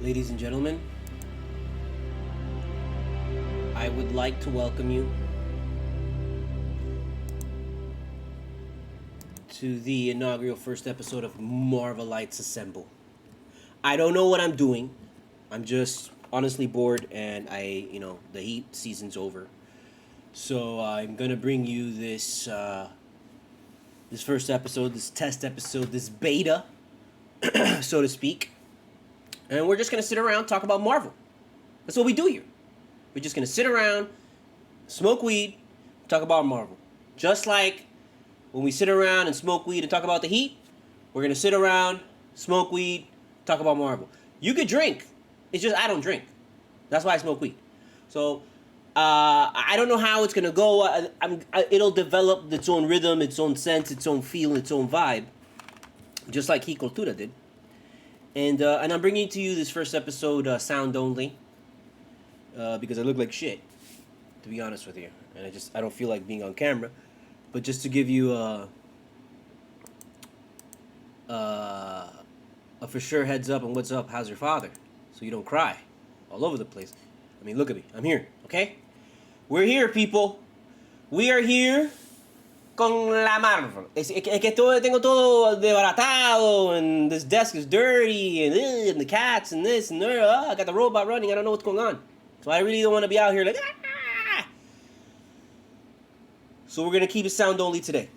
Ladies and gentlemen, I would like to welcome you to the inaugural first episode of Marvelites Assemble. I don't know what I'm doing. I'm just honestly bored, and the heat season's over. So I'm gonna bring you this first episode, this test episode, this beta, so to speak. And we're just gonna sit around, talk about Marvel. That's what we do here. We're just gonna sit around, smoke weed, talk about Marvel. Just like when we sit around and smoke weed and talk about the heat, we're gonna sit around, smoke weed, talk about Marvel. You could drink. It's just I don't drink. That's why I smoke weed. So I don't know how it's gonna go. It'll develop its own rhythm, its own sense, its own feel, its own vibe, just like He Cultura did. And I'm bringing to you this first episode sound only because I look like shit, to be honest with you, and I don't feel like being on camera, but just to give you a for sure heads up on what's up, how's your father, so you don't cry all over the place. I mean, look at me, I'm here, okay? We're here, people. We are here con la Marvel. Es que tengo todo desbaratado, and this desk is dirty, and the cats, and this, and there. I got the robot running, I don't know what's going on. So I really don't want to be out here like, ah! So we're going to keep it sound only today.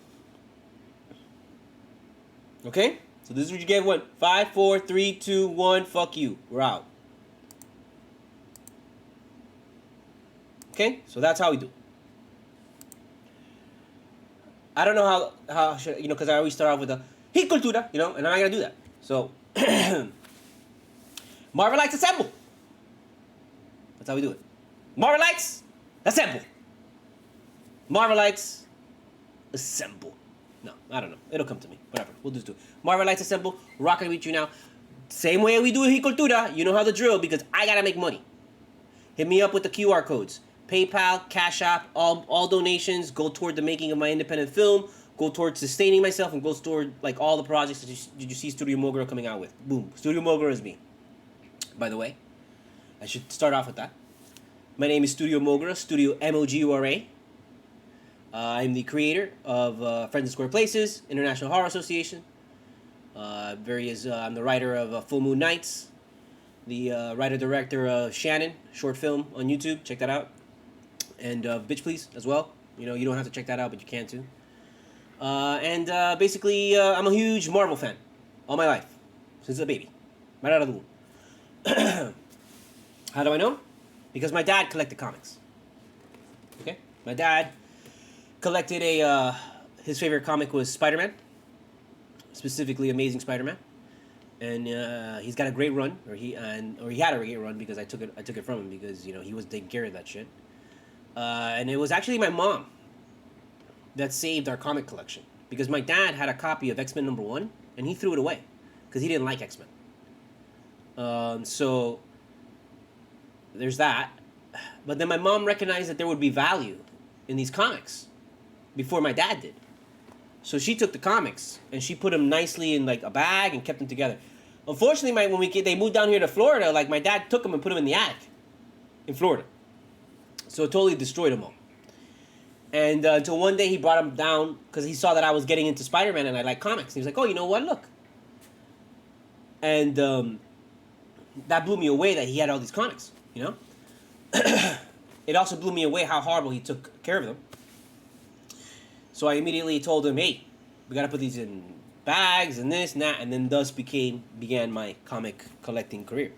Okay? So this is what you get. 1, 5, 4, 3, 2, 1. Fuck you. We're out. Okay? So that's how we do it. I don't know how should, because I always start off with a He Cultura, and I'm not going to do that. So, Marvelites Assemble. That's how we do it. Marvelites Assemble. Marvelites Assemble. No, I don't know. It'll come to me. Whatever. We'll just do it. Marvelites Assemble. Rocking with you now. Same way we do He Cultura. You know how the drill, because I got to make money. Hit me up with the QR codes. PayPal, Cash App, all donations go toward the making of my independent film, go toward sustaining myself, and goes toward like all the projects that you see Studio Mogura coming out with. Boom. Studio Mogura is me. By the way, I should start off with that. My name is Studio Mogura, Studio Mogura. I'm the creator of Friends in Square Places, International Horror Association. I'm the writer of Full Moon Nights, the writer-director of Shannon, short film on YouTube. Check that out. And Bitch Please as well. You don't have to check that out, but you can too. Basically, I'm a huge Marvel fan all my life, since a baby, right out of the womb. How do I know? Because my dad collected comics. Okay, my dad collected his favorite comic was Spider-Man, specifically Amazing Spider-Man, and he's got a great run, or he had a great run because I took it from him because he was taking care of that shit. And it was actually my mom that saved our comic collection because my dad had a copy of X-Men #1 and he threw it away because he didn't like X-Men. So there's that. But then my mom recognized that there would be value in these comics before my dad did. So she took the comics and she put them nicely in like a bag and kept them together. Unfortunately, when they moved down here to Florida, like my dad took them and put them in the attic in Florida. So it totally destroyed them all. And until one day he brought them down because he saw that I was getting into Spider-Man and I like comics. And he was like, oh, you know what? Look. And that blew me away that he had all these comics, It also blew me away how horrible he took care of them. So I immediately told him, hey, we got to put these in bags and this and that. And then thus began my comic collecting career.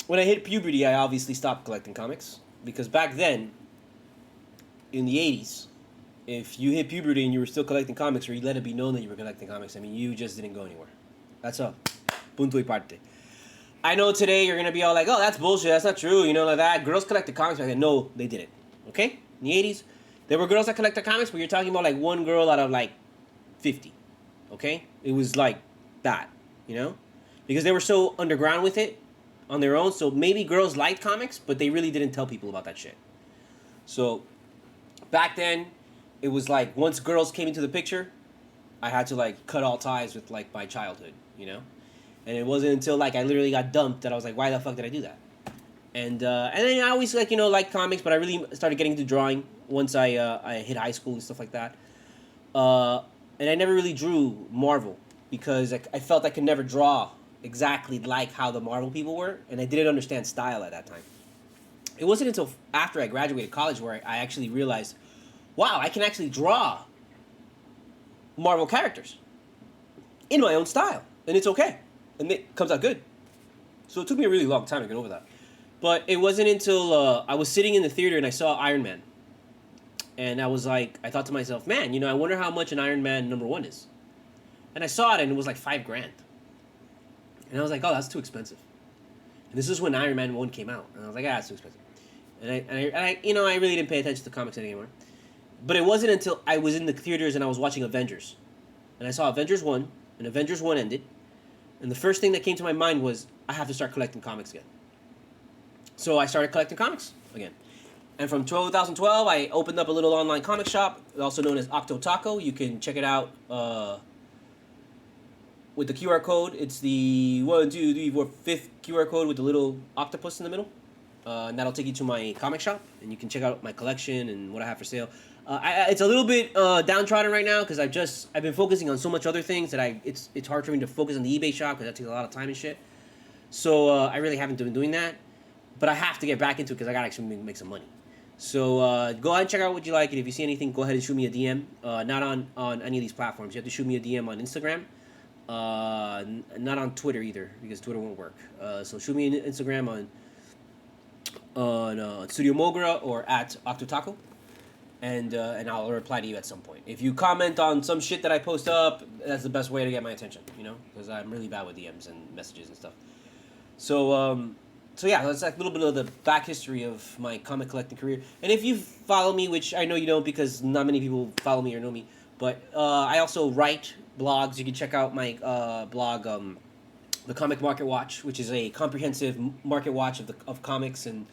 When I hit puberty, I obviously stopped collecting comics because back then, in the 80s, if you hit puberty and you were still collecting comics or you let it be known that you were collecting comics, I mean, you just didn't go anywhere. That's all. Punto y parte. I know today you're going to be all like, oh, that's bullshit, that's not true, like that. Girls collected comics back then. No, they didn't. Okay? In the 80s, there were girls that collected comics, but you're talking about like one girl out of like 50. Okay? It was like that, Because they were so underground with it on their own, so maybe girls liked comics, but they really didn't tell people about that shit. So back then, it was like once girls came into the picture, I had to like cut all ties with like my childhood, you know. And it wasn't until like I literally got dumped that I was like, why the fuck did I do that? And then I always like like comics, but I really started getting into drawing once I hit high school and stuff like that. And I never really drew Marvel because I felt I could never draw exactly like how the Marvel people were, and I didn't understand style at that time. It wasn't until after I graduated college where I actually realized, wow, I can actually draw Marvel characters in my own style, and it's okay, and it comes out good. So it took me a really long time to get over that. But it wasn't until I was sitting in the theater and I saw Iron Man. And I was like, I thought to myself, man, I wonder how much an Iron Man #1 is. And I saw it and it was like $5,000. And I was like, oh, that's too expensive. And this is when Iron Man 1 came out. And I was like, that's too expensive. And I I really didn't pay attention to comics anymore. But it wasn't until I was in the theaters and I was watching Avengers. And I saw Avengers 1, and Avengers 1 ended. And the first thing that came to my mind was, I have to start collecting comics again. So I started collecting comics again. And from 2012, I opened up a little online comic shop, also known as Octotaco. You can check it out with the QR code. It's the 1, 2, 3, 4, 5th QR code with the little octopus in the middle. And that'll take you to my comic shop, and you can check out my collection and what I have for sale. It's a little bit downtrodden right now because I've been focusing on so much other things that it's hard for me to focus on the eBay shop because that takes a lot of time and shit. So I really haven't been doing that, but I have to get back into it because I gotta actually make some money. So go ahead and check out what you like, and if you see anything, go ahead and shoot me a DM. Not on any of these platforms. You have to shoot me a DM on Instagram. Not on Twitter either because Twitter won't work. So shoot me an Instagram on Studio Mogra or at Octotaco, and I'll reply to you at some point. If you comment on some shit that I post up, that's the best way to get my attention, because I'm really bad with DMs and messages and stuff. So yeah, that's like a little bit of the back history of my comic collecting career. And if you follow me, which I know you don't because not many people follow me or know me, but I also write blogs. You can check out my blog, The Comic Market Watch, which is a comprehensive market watch of comics and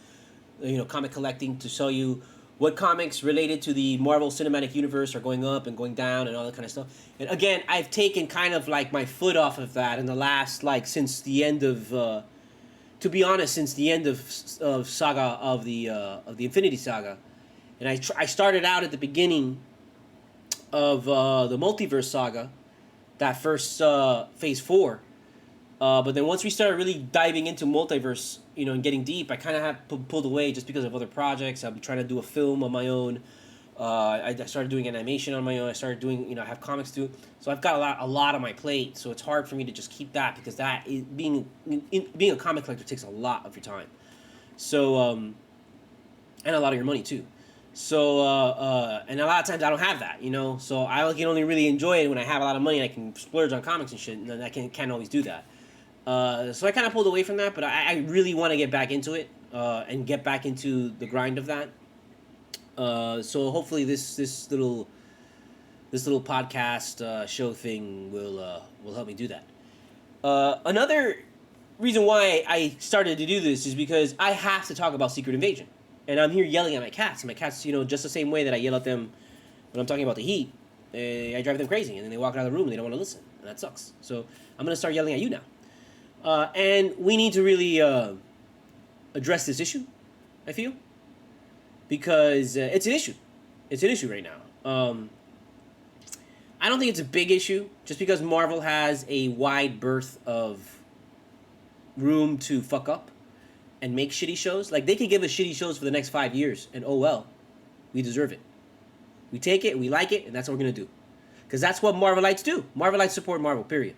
comic collecting to show you what comics related to the Marvel Cinematic Universe are going up and going down and all that kind of stuff. And again, I've taken kind of like my foot off of that in the last since the end of. To be honest, since the end of Saga of the Infinity Saga, and I started out at the beginning of the Multiverse Saga, that first Phase 4, but then once we started really diving into Multiverse, and getting deep, I kind of have pulled away just because of other projects. I'm trying to do a film on my own. I started doing animation on my own. I started doing, I have comics too. So I've got a lot on my plate. So it's hard for me to just keep that because being a comic collector takes a lot of your time. So, and a lot of your money too. So, and a lot of times I don't have that, So I can only really enjoy it when I have a lot of money and I can splurge on comics and shit. And then I can't always do that. So I kind of pulled away from that, but I really want to get back into it and get back into the grind of that. So hopefully this little podcast show thing will help me do that. Another reason why I started to do this is because I have to talk about Secret Invasion, and I'm here yelling at my cats. And my cats, just the same way that I yell at them when I'm talking about the heat. I drive them crazy, and then they walk out of the room and they don't want to listen, and that sucks. So I'm gonna start yelling at you now, and we need to really address this issue, I feel. Because it's an issue. It's an issue right now. I don't think it's a big issue, just because Marvel has a wide berth of room to fuck up and make shitty shows. Like, they could give us shitty shows for the next 5 years, and oh well, we deserve it. We take it, we like it, and that's what we're going to do. Because that's what Marvelites do. Marvelites support Marvel, period.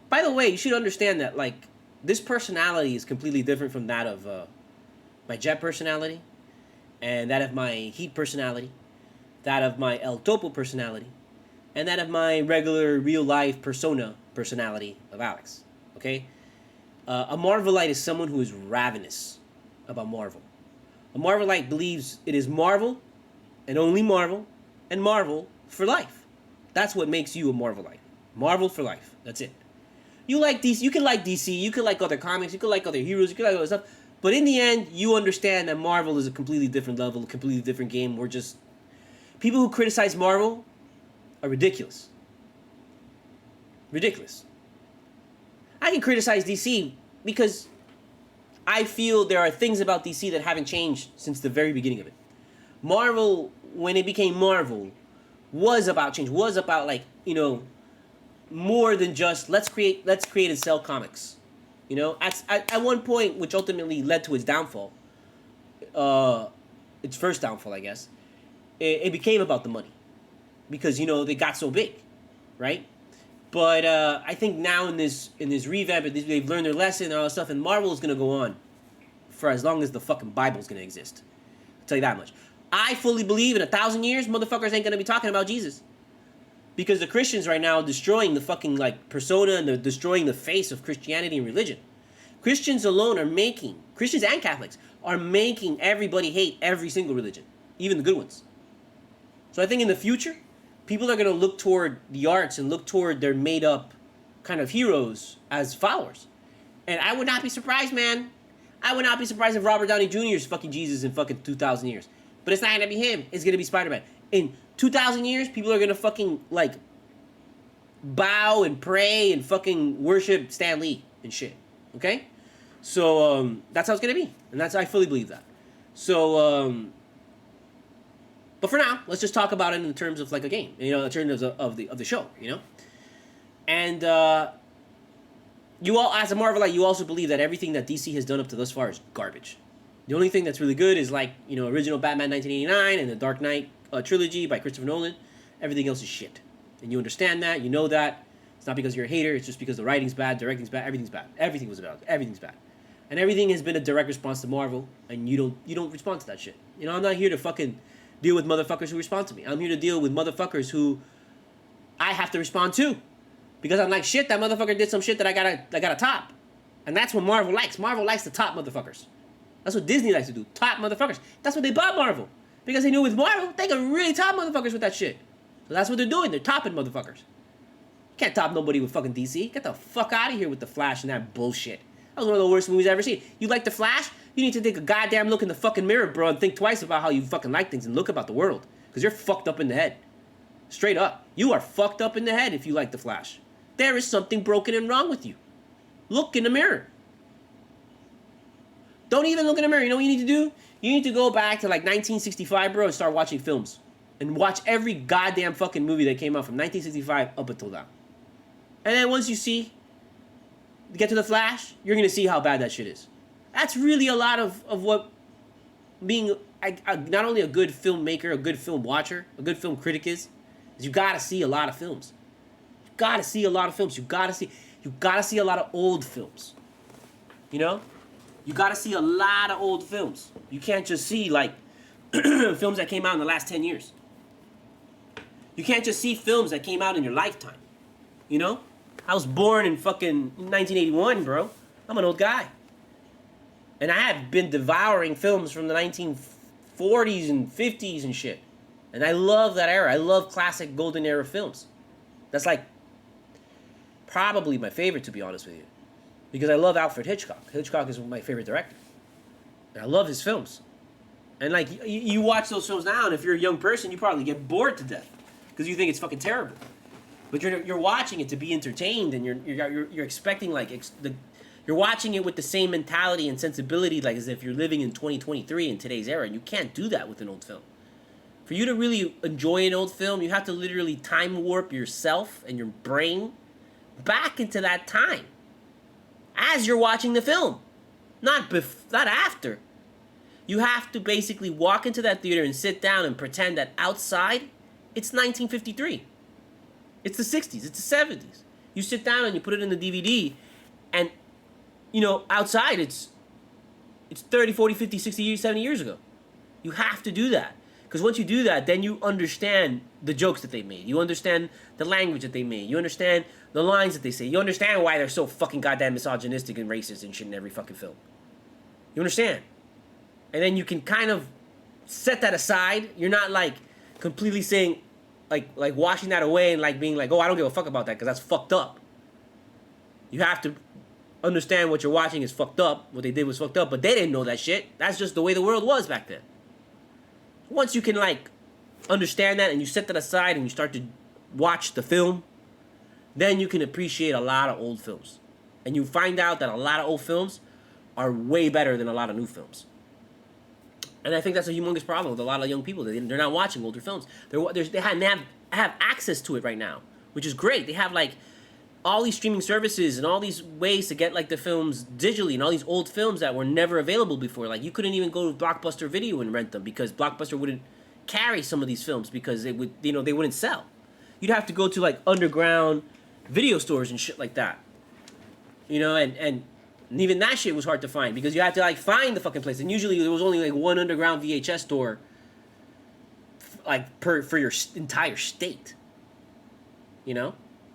By the way, you should understand that, this personality is completely different from that of my Jet personality, and that of my Heat personality, that of my El Topo personality, and that of my regular real-life personality of Alex, okay? A Marvelite is someone who is ravenous about Marvel. A Marvelite believes it is Marvel, and only Marvel, and Marvel for life. That's what makes you a Marvelite. Marvel for life. That's it. You like DC, you can like DC, you can like other comics, you can like other heroes, you can like other stuff, but in the end, you understand that Marvel is a completely different level, a completely different game. People who criticize Marvel are ridiculous. Ridiculous. I can criticize DC because I feel there are things about DC that haven't changed since the very beginning of it. Marvel, when it became Marvel, was about change, was about, like, you know, more than just let's create and sell comics. You know, at one point, which ultimately led to its downfall, its first downfall, I guess, it became about the money. Because, you know, they got so big, right? But I think now in this revamp, they've learned their lesson and all that stuff, and Marvel is going to go on for as long as the fucking Bible's going to exist. I'll tell you that much. I fully believe in 1,000 years, motherfuckers ain't going to be talking about Jesus. Because the Christians right now are destroying the fucking, like, persona, and they're destroying the face of Christianity and religion. Christians alone are making, Christians and Catholics, are making everybody hate every single religion. Even the good ones. So I think in the future, people are going to look toward the arts and look toward their made-up kind of heroes as followers. And I would not be surprised, man. I would not be surprised if Robert Downey Jr. is fucking Jesus in fucking 2,000 years. But it's not going to be him. It's going to be Spider-Man. In 2,000 years, people are going to fucking, like, bow and pray and fucking worship Stan Lee and shit. Okay? So, that's how it's going to be. And I fully believe that. So, but for now, let's just talk about it in terms of, like, a game. You know, in terms of the show, you know? And, you all, as a Marvelite, you also believe that everything that DC has done up to thus far is garbage. The only thing that's really good is, like, you know, original Batman 1989 and the Dark Knight trilogy by Christopher Nolan. Everything else is shit. And you understand that. You know that. It's not because you're a hater. It's just because the writing's bad, directing's bad, everything's bad. Everything's bad. And everything has been a direct response to Marvel, and you don't respond to that shit. You know, I'm not here to fucking deal with motherfuckers who respond to me. I'm here to deal with motherfuckers who I have to respond to. Because I'm like, shit, that motherfucker did some shit that I gotta top. And that's what Marvel likes. Marvel likes to top motherfuckers. That's what Disney likes to do. Top motherfuckers. That's what they bought Marvel. Because they knew with Marvel, they could really top motherfuckers with that shit. So that's what they're doing. They're topping motherfuckers. Can't top nobody with fucking DC. Get the fuck out of here with the Flash and that bullshit. That was one of the worst movies I've ever seen. You like the Flash? You need to take a goddamn look in the fucking mirror, bro, and think twice about how you fucking like things and look about the world. Because you're fucked up in the head. Straight up. You are fucked up in the head if you like the Flash. There is something broken and wrong with you. Look in the mirror. Don't even look in the mirror. You know what you need to do? You need to go back to, like, 1965, bro, and start watching films. And watch every goddamn fucking movie that came out from 1965 up until now. And then once you get to the Flash, you're going to see how bad that shit is. That's really a lot of what being not only a good filmmaker, a good film watcher, a good film critic is you got to see a lot of films. You got to see a lot of films. You got to see a lot of old films. You know? You got to see a lot of old films. You can't just see, like, films that came out in the last 10 years. You can't just see films that came out in your lifetime. You know? I was born in fucking 1981, bro. I'm an old guy. And I have been devouring films from the 1940s and 50s and shit. And I love that era. I love classic golden era films. That's, like, probably my favorite, to be honest with you. Because I love Alfred Hitchcock. Hitchcock is my favorite director. And I love his films. And, like, you watch those films now, and if you're a young person, you probably get bored to death. Because you think it's fucking terrible. But you're watching it to be entertained, and you're expecting, like, you're watching it with the same mentality and sensibility, like, as if you're living in 2023 in today's era. And you can't do that with an old film. For you to really enjoy an old film, you have to literally time warp yourself and your brain back into that time. As you're watching the film. Not after. You have to basically walk into that theater and sit down and pretend that outside, it's 1953. It's the 60s. It's the 70s. You sit down and you put it in the DVD, and, you know, outside it's 30, 40, 50, 60 years, 70 years ago. You have to do that. Because once you do that, then you understand the jokes that they made. You understand the language that they made. You understand the lines that they say. You understand why they're so fucking goddamn misogynistic and racist and shit in every fucking film. You understand? And then you can kind of set that aside. You're not, like, completely saying, like washing that away and, like, being like, oh, I don't give a fuck about that because that's fucked up. You have to understand what you're watching is fucked up. What they did was fucked up, but they didn't know that shit. That's just the way the world was back then. Once you can, like, understand that and you set that aside and you start to watch the film, then you can appreciate a lot of old films. And you find out that a lot of old films are way better than a lot of new films. And I think that's a humongous problem with a lot of young people. They're not watching older films. They have access to it right now, which is great. They have like all these streaming services and all these ways to get like the films digitally and all these old films that were never available before. Like you couldn't even go to Blockbuster Video and rent them because Blockbuster wouldn't carry some of these films because they wouldn't sell. You'd have to go to like underground video stores and shit like that. And even that shit was hard to find because you had to like find the fucking place. And usually there was only like one underground VHS store like for your entire state.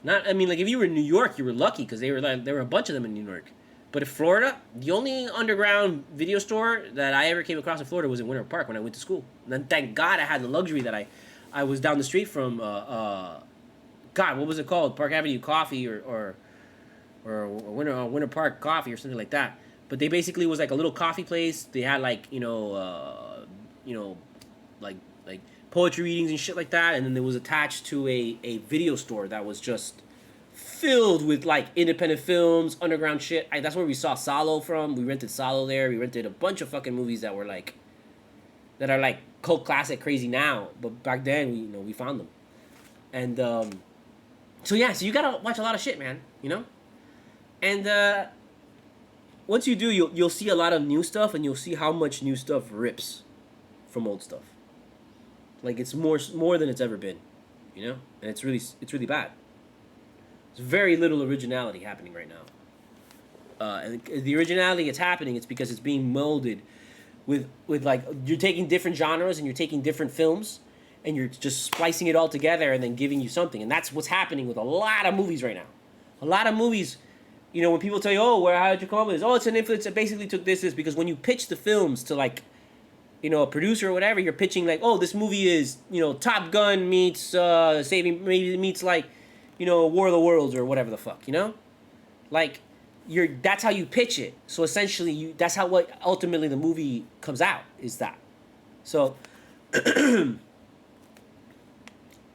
Like if you were in New York, you were lucky because there were a bunch of them in New York. But in Florida, the only underground video store that I ever came across in Florida was in Winter Park when I went to school. And then thank God I had the luxury that I was down the street from God, what was it called? Park Avenue Coffee or Winter Park Coffee or something like that. But they basically was like a little coffee place. They had like like poetry readings and shit like that, and then it was attached to a video store that was just filled with like independent films, underground shit. That's where we saw Salo from. We rented Salo there. We rented a bunch of fucking movies that are like cult classic crazy now, but back then we found them. And so you gotta watch a lot of shit, man. And once you do, you'll see a lot of new stuff, and you'll see how much new stuff rips from old stuff. Like it's more than it's ever been, and it's really bad. There's very little originality happening right now. And the originality that's happening, it's because it's being molded with like you're taking different genres and you're taking different films and you're just splicing it all together and then giving you something. And that's what's happening with a lot of movies right now. A lot of movies. When people tell you, how did you come up with this? Oh, it's an influence that basically took this, because when you pitch the films to like, a producer or whatever, you're pitching like, oh, this movie is, Top Gun meets meets like, War of the Worlds or whatever the fuck, like that's how you pitch it. So essentially, that's how what ultimately the movie comes out is that. So,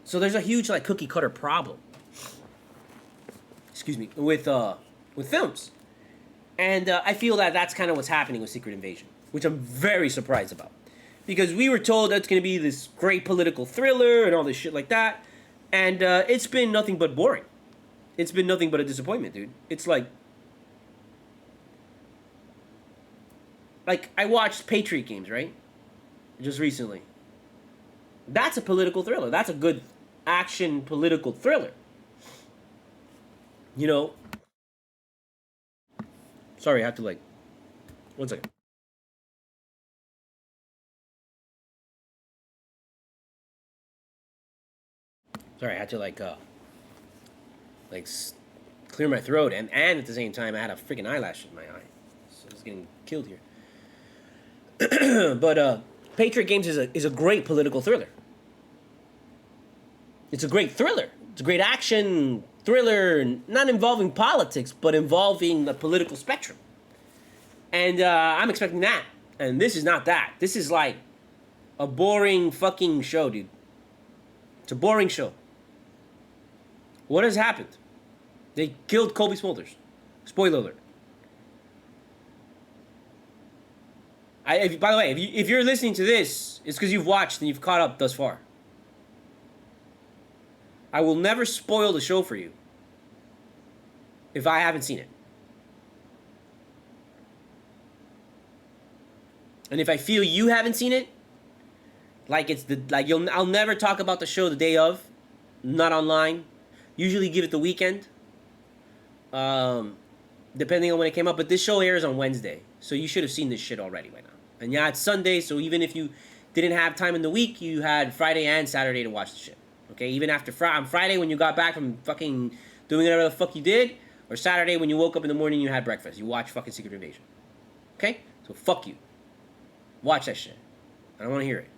so there's a huge like cookie cutter problem. Excuse me, with films. And I feel that that's kind of what's happening with Secret Invasion, which I'm very surprised about. Because we were told that it's going to be this great political thriller and all this shit like that. And it's been nothing but boring. It's been nothing but a disappointment, dude. It's like I watched Patriot Games, right? Just recently. That's a political thriller. That's a good action political thriller. Sorry, I have to like... One second. Sorry, I had to clear my throat, and at the same time I had a freaking eyelash in my eye, so I was getting killed here. But Patriot Games is a great political thriller. It's a great thriller. It's a great action thriller, not involving politics, but involving the political spectrum. And I'm expecting that. And this is not that. This is like a boring fucking show, dude. It's a boring show. What has happened? They killed Colby Smulders. Spoiler alert. By the way, if you're listening to this, it's because you've watched and you've caught up thus far. I will never spoil the show for you if I haven't seen it. And if I feel you haven't seen it, I'll never talk about the show the day of, not online. Usually give it the weekend, depending on when it came up. But this show airs on Wednesday, so you should have seen this shit already by now. And yeah, it's Sunday, so even if you didn't have time in the week, you had Friday and Saturday to watch the shit. Okay, even after on Friday when you got back from fucking doing whatever the fuck you did, or Saturday when you woke up in the morning and you had breakfast, you watched fucking Secret Invasion. Okay, so fuck you. Watch that shit. I don't want to hear it.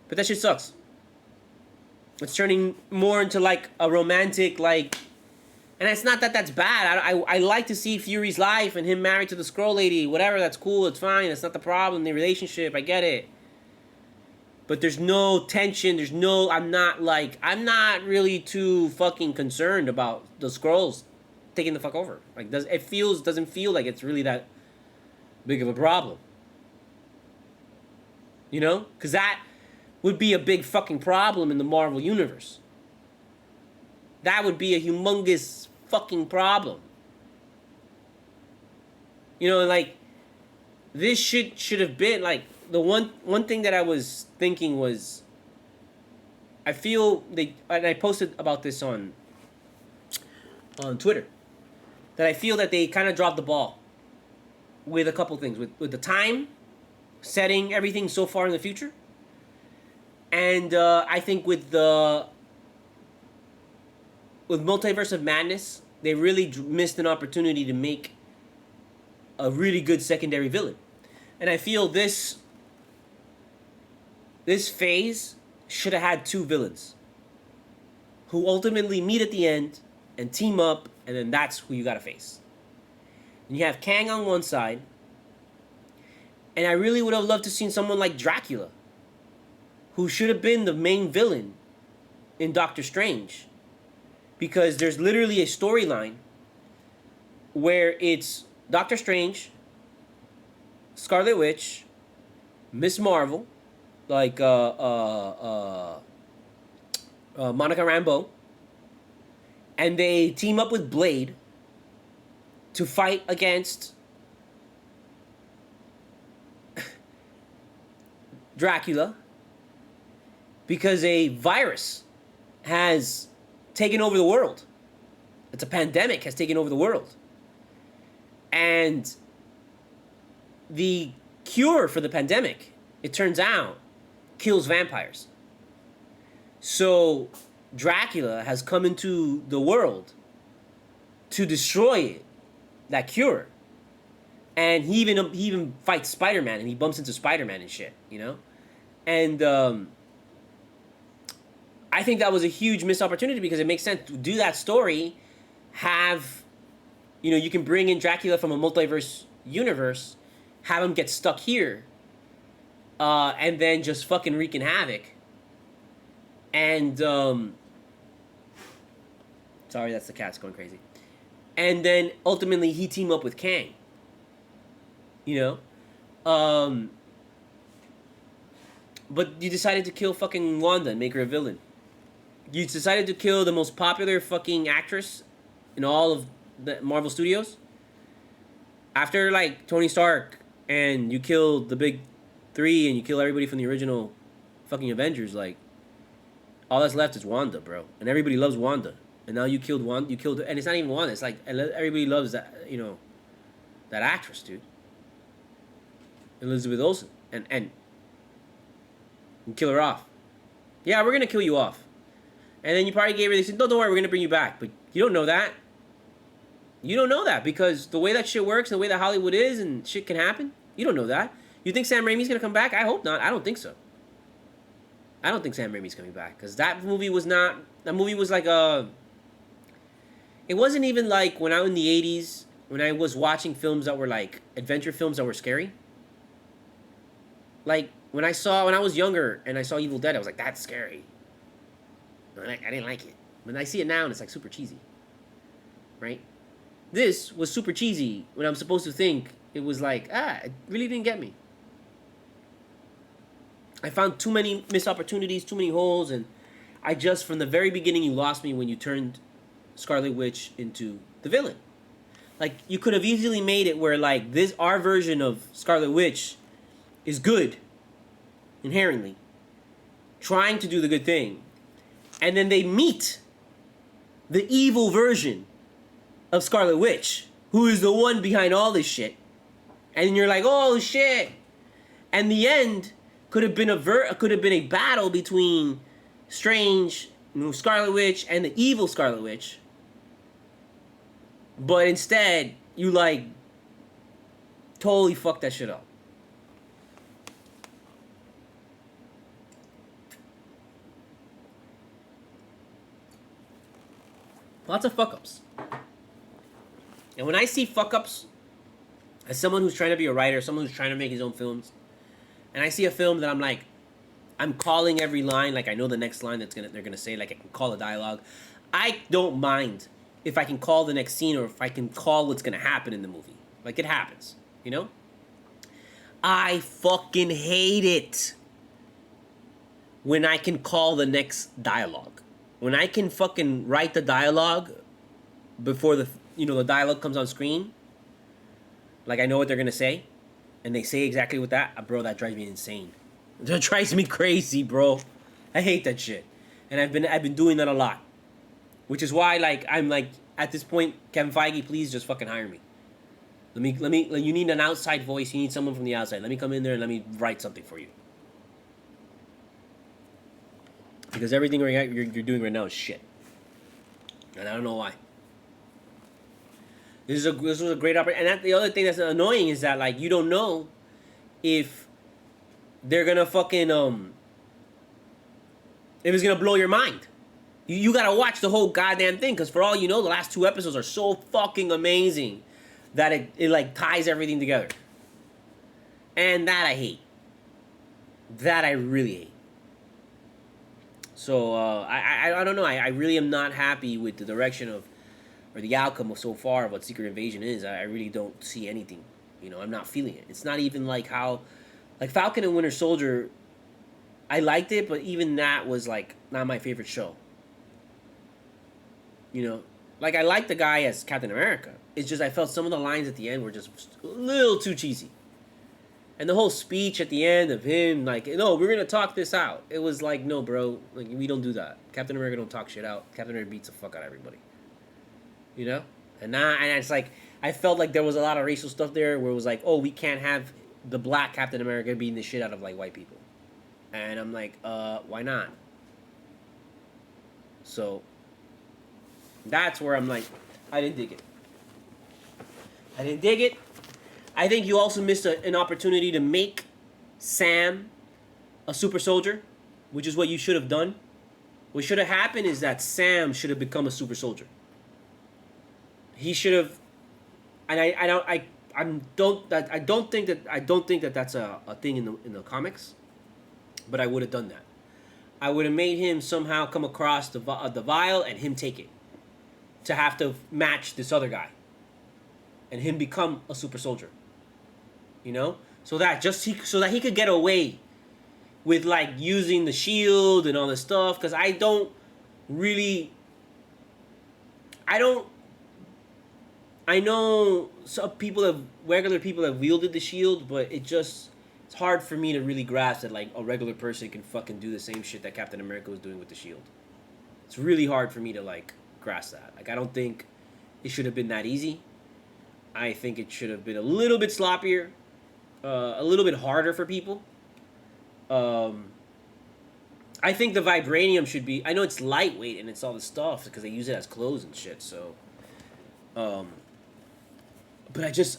But that shit sucks. It's turning more into like a romantic and it's not that that's bad. I like to see Fury's life and him married to the Skrull lady. Whatever, that's cool. It's fine. That's not the problem. The relationship, I get it. But there's no tension. There's no. I'm not really too fucking concerned about the Skrulls taking the fuck over. Like, doesn't feel like it's really that big of a problem. You know? Because that would be a big fucking problem in the Marvel Universe. That would be a humongous fucking problem. You know, like, this should have been, like, the one thing that I was thinking was, I feel and I posted about this on Twitter, that I feel that they kind of dropped the ball with a couple things. With the time, setting everything so far in the future. And I think with Multiverse of Madness, they really missed an opportunity to make a really good secondary villain. And I feel this phase should have had two villains who ultimately meet at the end and team up, and then that's who you gotta face. And you have Kang on one side, and I really would have loved to seen someone like Dracula, who should have been the main villain in Doctor Strange. Because there's literally a storyline where it's Doctor Strange, Scarlet Witch, Miss Marvel, like Monica Rambeau, and they team up with Blade to fight against Dracula, because a virus has taken over the world. It's a pandemic has taken over the world. And the cure for the pandemic, it turns out, kills vampires. So Dracula has come into the world to destroy it, that cure. And he even fights Spider-Man, and he bumps into Spider-Man and shit, you know? And I think that was a huge missed opportunity, because it makes sense to do that story, have, you know, you can bring in Dracula from a multiverse universe, have him get stuck here, and then just fucking wreaking havoc. And, sorry, that's the cat's going crazy. And then, ultimately, he team up with Kang. You know? But you decided to kill fucking Wanda and make her a villain. You decided to kill the most popular fucking actress in all of the Marvel Studios. After, like, Tony Stark, and you killed the big three, and you kill everybody from the original fucking Avengers, like, all that's left is Wanda, bro. And everybody loves Wanda. And now you killed Wanda. And it's not even Wanda. It's like, everybody loves that, you know, that actress, dude. Elizabeth Olsen. And kill her off. Yeah, we're going to kill you off. And then you probably gave her, they said, no, don't worry, we're going to bring you back. But you don't know that. You don't know that, because the way that shit works and the way that Hollywood is and shit can happen, you don't know that. You think Sam Raimi's going to come back? I hope not. I don't think so. I don't think Sam Raimi's coming back, because that movie was not... That movie was like a... It wasn't even like when I was in the 80s, when I was watching films that were like adventure films that were scary. Like, when I was younger and I saw Evil Dead, I was like, that's scary. I didn't like it. When I see it now, and it's like super cheesy. Right? This was super cheesy when I'm supposed to think it was like, it really didn't get me. I found too many missed opportunities, too many holes, and I just, from the very beginning, you lost me when you turned Scarlet Witch into the villain. Like, you could have easily made it where, like, our version of Scarlet Witch is good, inherently, trying to do the good thing, and then they meet the evil version of Scarlet Witch, who is the one behind all this shit, and you're like, oh shit, and the end could have been a battle between Strange, Scarlet Witch, and the evil Scarlet Witch, but instead you like totally fucked that shit up. Lots of fuck-ups. And when I see fuck-ups, as someone who's trying to be a writer, someone who's trying to make his own films, and I see a film that I'm like, I'm calling every line. Like I know the next line they're gonna say. Like I can call a dialogue. I don't mind if I can call the next scene or if I can call what's gonna happen in the movie. Like it happens, you know. I fucking hate it when I can call the next dialogue. When I can fucking write the dialogue before the dialogue comes on screen. Like I know what they're gonna say, and they say exactly what bro. That drives me insane. That drives me crazy, bro. I hate that shit, and I've been doing that a lot, which is why I'm like at this point, Kevin Feige, please just fucking hire me. Let me. You need an outside voice. You need someone from the outside. Let me come in there and let me write something for you. Because everything you're doing right now is shit, and I don't know why. This was a great opportunity, and the other thing that's annoying is that like you don't know if they're gonna fucking if it's gonna blow your mind. You gotta watch the whole goddamn thing, because for all you know, the last 2 episodes are so fucking amazing that it like ties everything together, and that I hate. That I really hate. So I don't know. I really am not happy with the direction of. Or the outcome of so far of what Secret Invasion is. I really don't see anything. I'm not feeling it. It's not even like how... Like, Falcon and Winter Soldier, I liked it, but even that was, like, not my favorite show. Like, I liked the guy as Captain America. It's just I felt some of the lines at the end were just a little too cheesy. And the whole speech at the end of him, like, no, we're going to talk this out. It was like, no, bro. Like, we don't do that. Captain America don't talk shit out. Captain America beats the fuck out of everybody. And it's like I felt like there was a lot of racial stuff there where it was like, oh, we can't have the black Captain America beating the shit out of like white people, and I'm like, why not? So that's where I'm like, I didn't dig it. I think you also missed an opportunity to make Sam a super soldier, which is what you should have done. What should have happened is that Sam should have become a super soldier. He should have, and I don't think that that's a thing in the comics, but I would have done that. I would have made him somehow come across the vial and him take it, to have to match this other guy, and him become a super soldier. So that he could get away with like using the shield and all this stuff, because I know some regular people have wielded the shield, but it's hard for me to really grasp that like a regular person can fucking do the same shit that Captain America was doing with the shield. It's really hard for me to like grasp that. Like I don't think it should have been that easy. I think it should have been a little bit sloppier, a little bit harder for people. I think the vibranium should be. I know it's lightweight and it's all the stuff because they use it as clothes and shit. So, but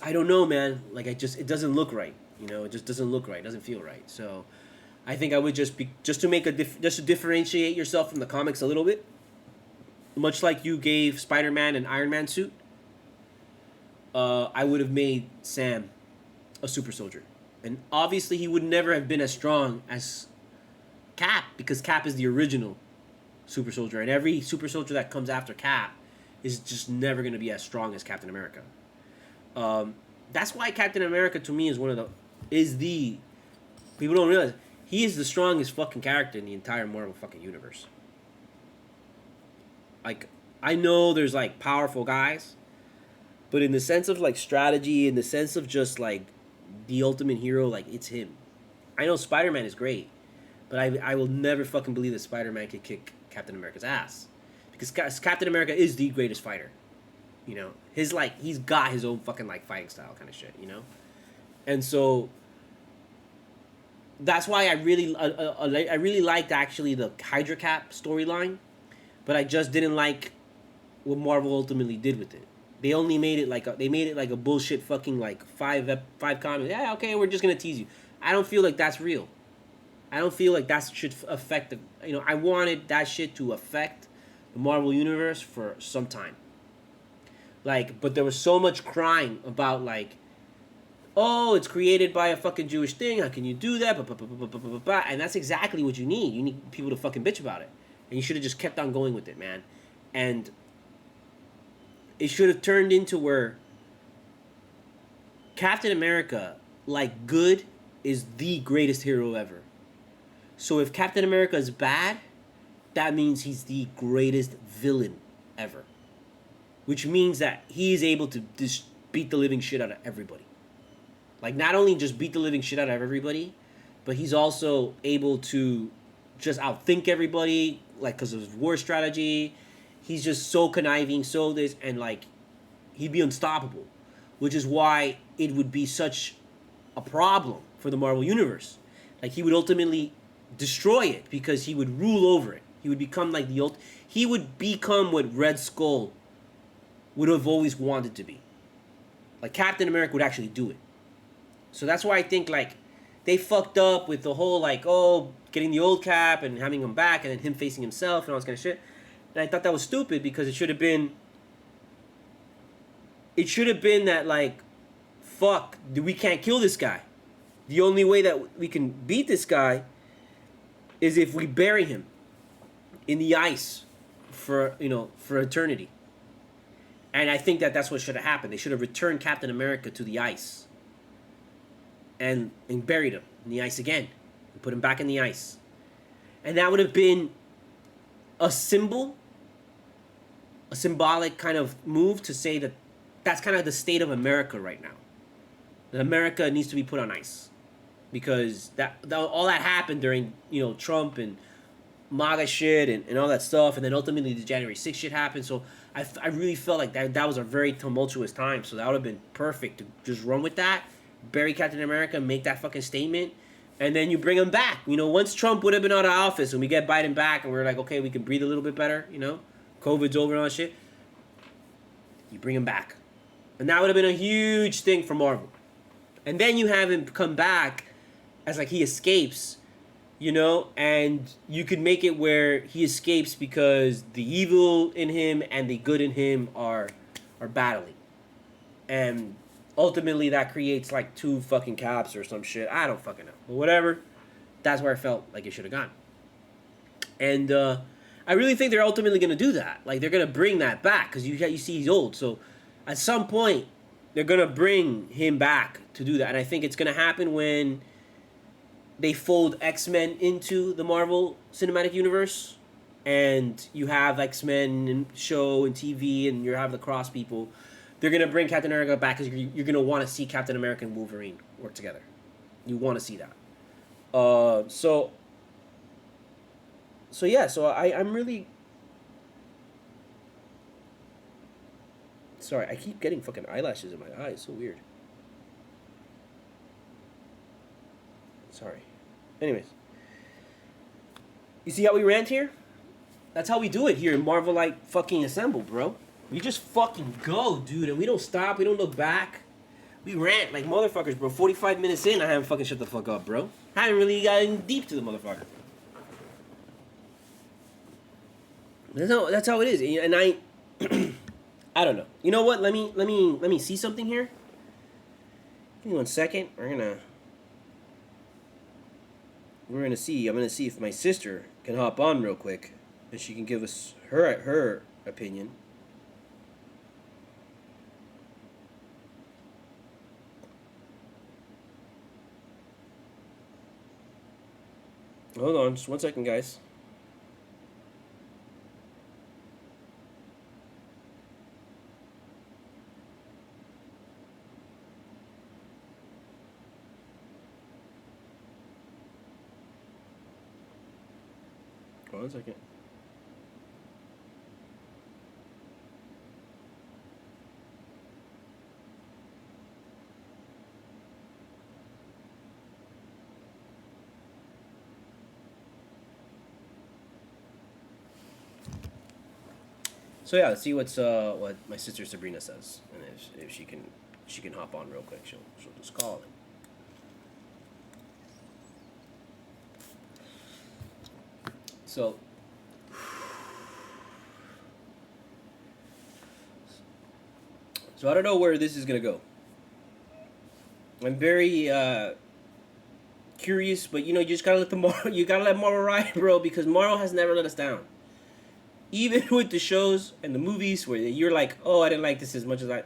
I don't know, man. Like it doesn't look right. It just doesn't look right. It doesn't feel right. So, I think I would just to differentiate yourself from the comics a little bit. Much like you gave Spider-Man an Iron Man suit, I would have made Sam a super soldier. And obviously he would never have been as strong as Cap, because Cap is the original super soldier. And every super soldier that comes after Cap is just never going to be as strong as Captain America. That's why Captain America, to me, is the... People don't realize, he is the strongest fucking character in the entire Marvel fucking universe. Like, I know there's, like, powerful guys, but in the sense of, like, strategy, in the sense of just, like, the ultimate hero, like, it's him. I know Spider-Man is great, but I will never fucking believe that Spider-Man could kick Captain America's ass. Because Captain America is the greatest fighter. He's got his own fucking, like, fighting style kind of shit, And so, that's why I really liked, actually, the Hydra Cap storyline, but I just didn't like what Marvel ultimately did with it. They only made it like a bullshit fucking like five comments. Yeah, okay, we're just gonna tease you. I don't feel like that's real. I don't feel like that should affect I wanted that shit to affect the Marvel universe for some time. Like, but there was so much crying about like oh, it's created by a fucking Jewish thing. How can you do that? And that's exactly what you need. You need people to fucking bitch about it. And you should have just kept on going with it, man. And it should have turned into where Captain America, like good, is the greatest hero ever. So if Captain America is bad, that means he's the greatest villain ever. Which means that he is able to just beat the living shit out of everybody. Like, not only just beat the living shit out of everybody, but he's also able to just outthink everybody, like, because of his war strategy. He's just so conniving, so this, and, like, he'd be unstoppable. Which is why it would be such a problem for the Marvel Universe. Like, he would ultimately destroy it because he would rule over it. He would become like he would become what Red Skull would have always wanted to be. Like, Captain America would actually do it. So that's why I think, like, they fucked up with the whole, like, oh, getting the old Cap and having him back and then him facing himself and all this kind of shit. And I thought that was stupid because it should have been that, like, fuck, we can't kill this guy. The only way that we can beat this guy is if we bury him in the ice for eternity. And I think that's what should have happened. They should have returned Captain America to the ice and buried him in the ice again and put him back in the ice. And that would have been a symbolic kind of move to say that that's kind of the state of America right now. That America needs to be put on ice. Because all that happened during, Trump and MAGA shit and all that stuff, and then ultimately the January 6th shit happened. So I really felt like that was a very tumultuous time. So that would have been perfect to just run with that, bury Captain America, make that fucking statement, and then you bring him back. Once Trump would have been out of office and we get Biden back and we're like, okay, we can breathe a little bit better, COVID's over and all that shit, you bring him back. And that would have been a huge thing for Marvel. And then you have him come back as like he escapes, and you could make it where he escapes because the evil in him and the good in him are battling. And ultimately that creates like two fucking Caps or some shit. I don't fucking know. But whatever. That's where I felt like it should have gone. And I really think they're ultimately going to do that. Like, they're going to bring that back because you see he's old. So at some point, they're going to bring him back to do that. And I think it's going to happen when they fold X-Men into the Marvel Cinematic Universe, and you have X-Men and show and TV, and you have the Cross people. They're going to bring Captain America back because you're going to want to see Captain America and Wolverine work together. You want to see that. So I'm really... Sorry, I keep getting fucking eyelashes in my eyes. So weird. Sorry. Anyways. You see how we rant here? That's how we do it here in Marvelite fucking Assemble, bro. We just fucking go, dude. And we don't stop. We don't look back. We rant like motherfuckers, bro. 45 minutes in, I haven't fucking shut the fuck up, bro. I haven't really gotten deep to the motherfucker. That's how it is. And I... I don't know. You know what? Let me see something here. Give me 1 second. We're gonna see. I'm gonna see if my sister can hop on real quick, and she can give us her opinion. Hold on, just 1 second, guys. Hold on a second. So yeah, let's see what my sister Sabrina says, and if she can hop on real quick, she'll just call it. So I don't know where this is gonna go. I'm very curious, but you just gotta let Marvel ride, bro, because Marvel has never let us down. Even with the shows and the movies where you're like, oh, I didn't like this as much as I.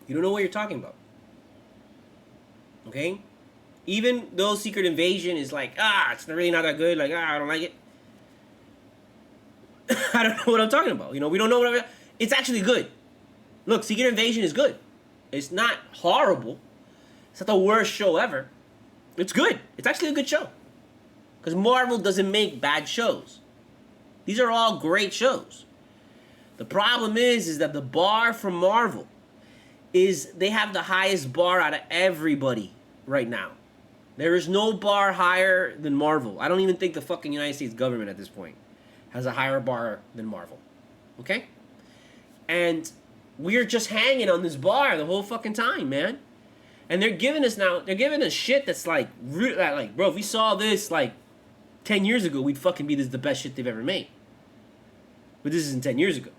You don't know what you're talking about. Okay? Even though Secret Invasion is like, it's really not that good, like, I don't like it. I don't know what I'm talking about. We don't know what it's actually good. Look, Secret Invasion is good. It's not horrible. It's not the worst show ever. It's good. It's actually a good show. Because Marvel doesn't make bad shows. These are all great shows. The problem is that the bar for Marvel is they have the highest bar out of everybody right now. There is no bar higher than Marvel. I don't even think the fucking United States government at this point has a higher bar than Marvel. Okay? And we're just hanging on this bar the whole fucking time, man. And they're giving us shit that's like, bro, if we saw this like 10 years ago, we'd fucking be the best shit they've ever made. But this isn't 10 years ago.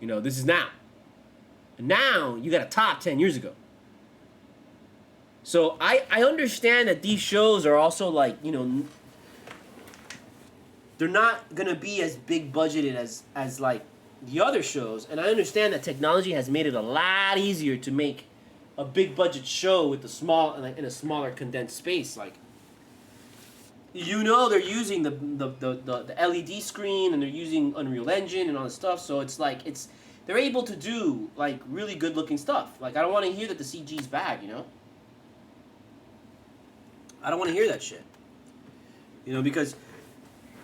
This is now. And now, you got a top 10 years ago. So, I understand that these shows are also like, they're not going to be as big budgeted as like the other shows. And I understand that technology has made it a lot easier to make a big budget show with in a smaller condensed space. Like, they're using the LED screen and they're using Unreal Engine and all this stuff. So it's like they're able to do like really good looking stuff. Like, I don't want to hear that the CG's bad. I don't want to hear that shit. Because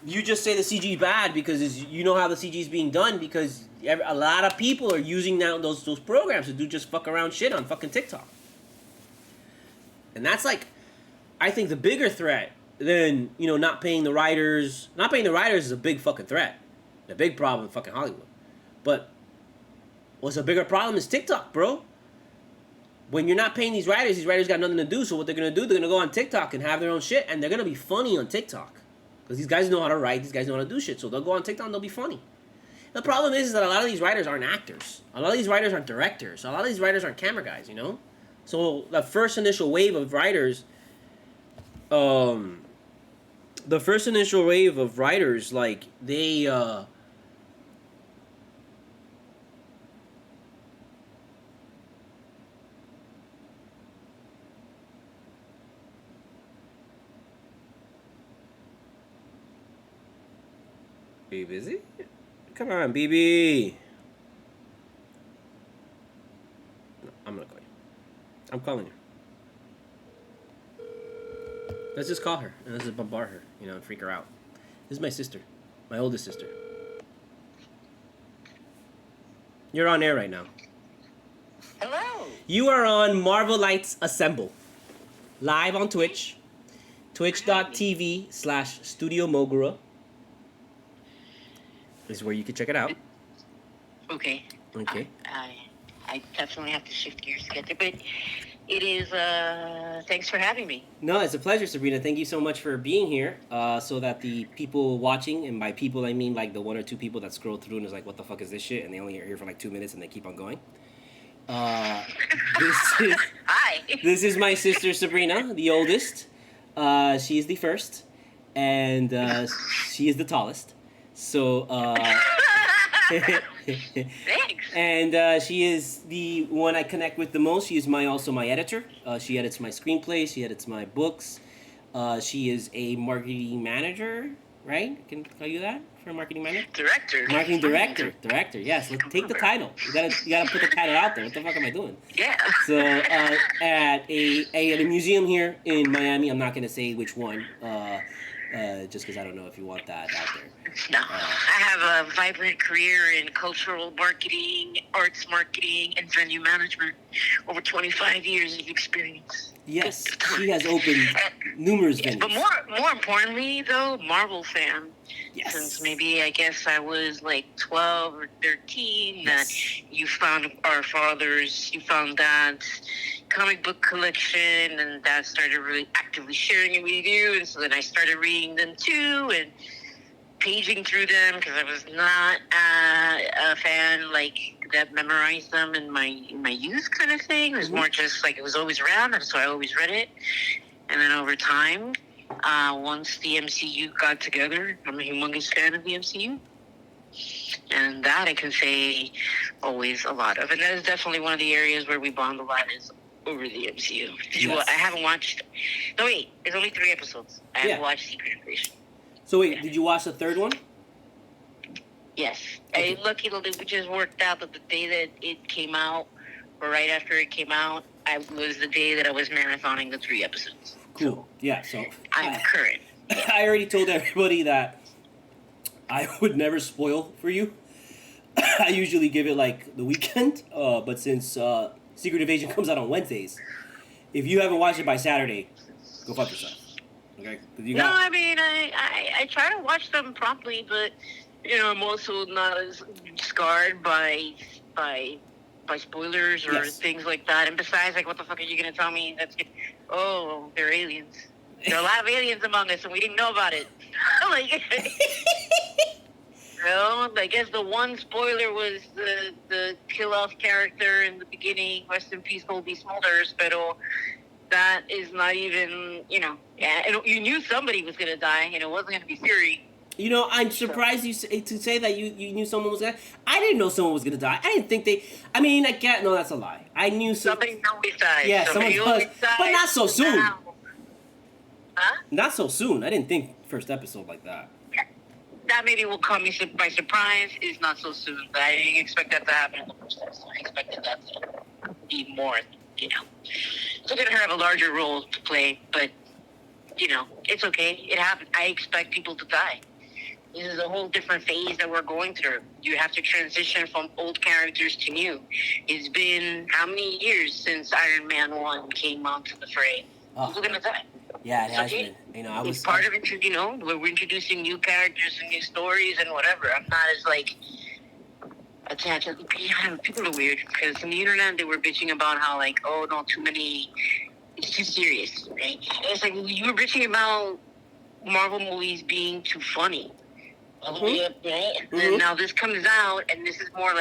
you just say the CG bad because you know how the CG is being done because a lot of people are using now those programs to do just fuck around shit on fucking TikTok. And that's like, I think the bigger threat than, not paying the writers. Not paying the writers is a big fucking threat. A big problem in fucking Hollywood. But what's a bigger problem is TikTok, bro. When you're not paying these writers got nothing to do. So what they're going to do, they're going to go on TikTok and have their own shit. And they're going to be funny on TikTok. Because these guys know how to write. These guys know how to do shit. So they'll go on TikTok and they'll be funny. The problem is that a lot of these writers aren't actors. A lot of these writers aren't directors. A lot of these writers aren't camera guys, So the first initial wave of writers... like, they, Are you busy? Come on, BB. No, I'm gonna call you. I'm calling her. Let's just call her and let's just bombard her, and freak her out. This is my sister, my oldest sister. You're on air right now. Hello. You are on Marvelites Assemble, live on Twitch, twitch.tv/Studio Mogura is where you can check it out. Okay. Okay. I definitely have to shift gears to get there, but it is, thanks for having me. No, it's a pleasure, Sabrina. Thank you so much for being here, so that the people watching, and by people I mean like the one or two people that scroll through and is like, what the fuck is this shit? And they only are here for like 2 minutes and they keep on going. Hi. This is my sister, Sabrina, the oldest. She is the first, and she is the tallest. So, Thanks. And she is the one I connect with the most. She is also my editor. She edits my screenplays. She edits my books. She is a marketing manager, right? Can I call you that for a marketing manager? Director. Marketing director. Director. Yes. Let's take the title. You gotta put the title out there. What the fuck am I doing? Yeah. So at a museum here in Miami, I'm not gonna say which one. Just because I don't know if you want that out there. No, I have a vibrant career in cultural marketing, arts marketing, and venue management. Over 25 years of experience. Yes, she has opened numerous venues. But more importantly, though, Marvel fan. Yes. Since maybe, I guess I was like 12 or 13, Yes. that you found our fathers, you found Dad's comic book collection, and Dad started really actively sharing it with you, and so then I started reading them too, and paging through them because I was not a fan like that memorized them in my youth kind of thing. It was more just like it was always around, and so I always read it. And then over time, once the MCU got together, I'm a humongous fan of the MCU. And that I can say always a lot of. And that is definitely one of the areas where we bond a lot is over the MCU. I haven't watched... No, wait. There's only 3 episodes. I haven't watched Secret Invasion. So wait, did you watch the third one? Yes. Okay. It just worked out that the day that it came out, or right after it came out, was the day that I was marathoning the 3 episodes. Cool. So yeah, so... I'm current. I already told everybody that I would never spoil for you. I usually give it like the weekend, but since Secret Invasion comes out on Wednesdays, if you haven't watched it by Saturday, go fuck yourself. Okay? I mean, I try to watch them promptly, but I'm also not as scarred by spoilers or things like that. And besides, like, what the fuck are you gonna tell me? Oh, they're aliens. There are a lot of aliens among us, and we didn't know about it. Like, I guess the one spoiler was the kill-off character in the beginning. Rest in peace, Colby Smulders. But that is not even, you knew somebody was going to die, and it wasn't going to be Fury. I'm surprised to say that you knew someone was gonna. I didn't know someone was gonna die. I didn't think they. I mean, I can't. No, that's a lie. I knew somebody always dies. Yeah, someone does, but not so soon. Now. Huh? Not so soon. I didn't think first episode like that. That maybe will caught me by surprise. Is not so soon, but I didn't expect that to happen in the first episode. I expected that to be more. So they're gonna have a larger role to play, but it's okay. It happened. I expect people to die. This is a whole different phase that we're going through. You have to transition from old characters to new. It's been how many years since Iron Man 1 came onto the fray? People are going to die. Yeah, it has been. It's part of it, we're introducing new characters and new stories and whatever. I'm not as, attached. People are weird because on the internet they were bitching about how, oh, no, too many... It's too serious, right? It's like you were bitching about Marvel movies being too funny. Right? And then now this comes out, and this is more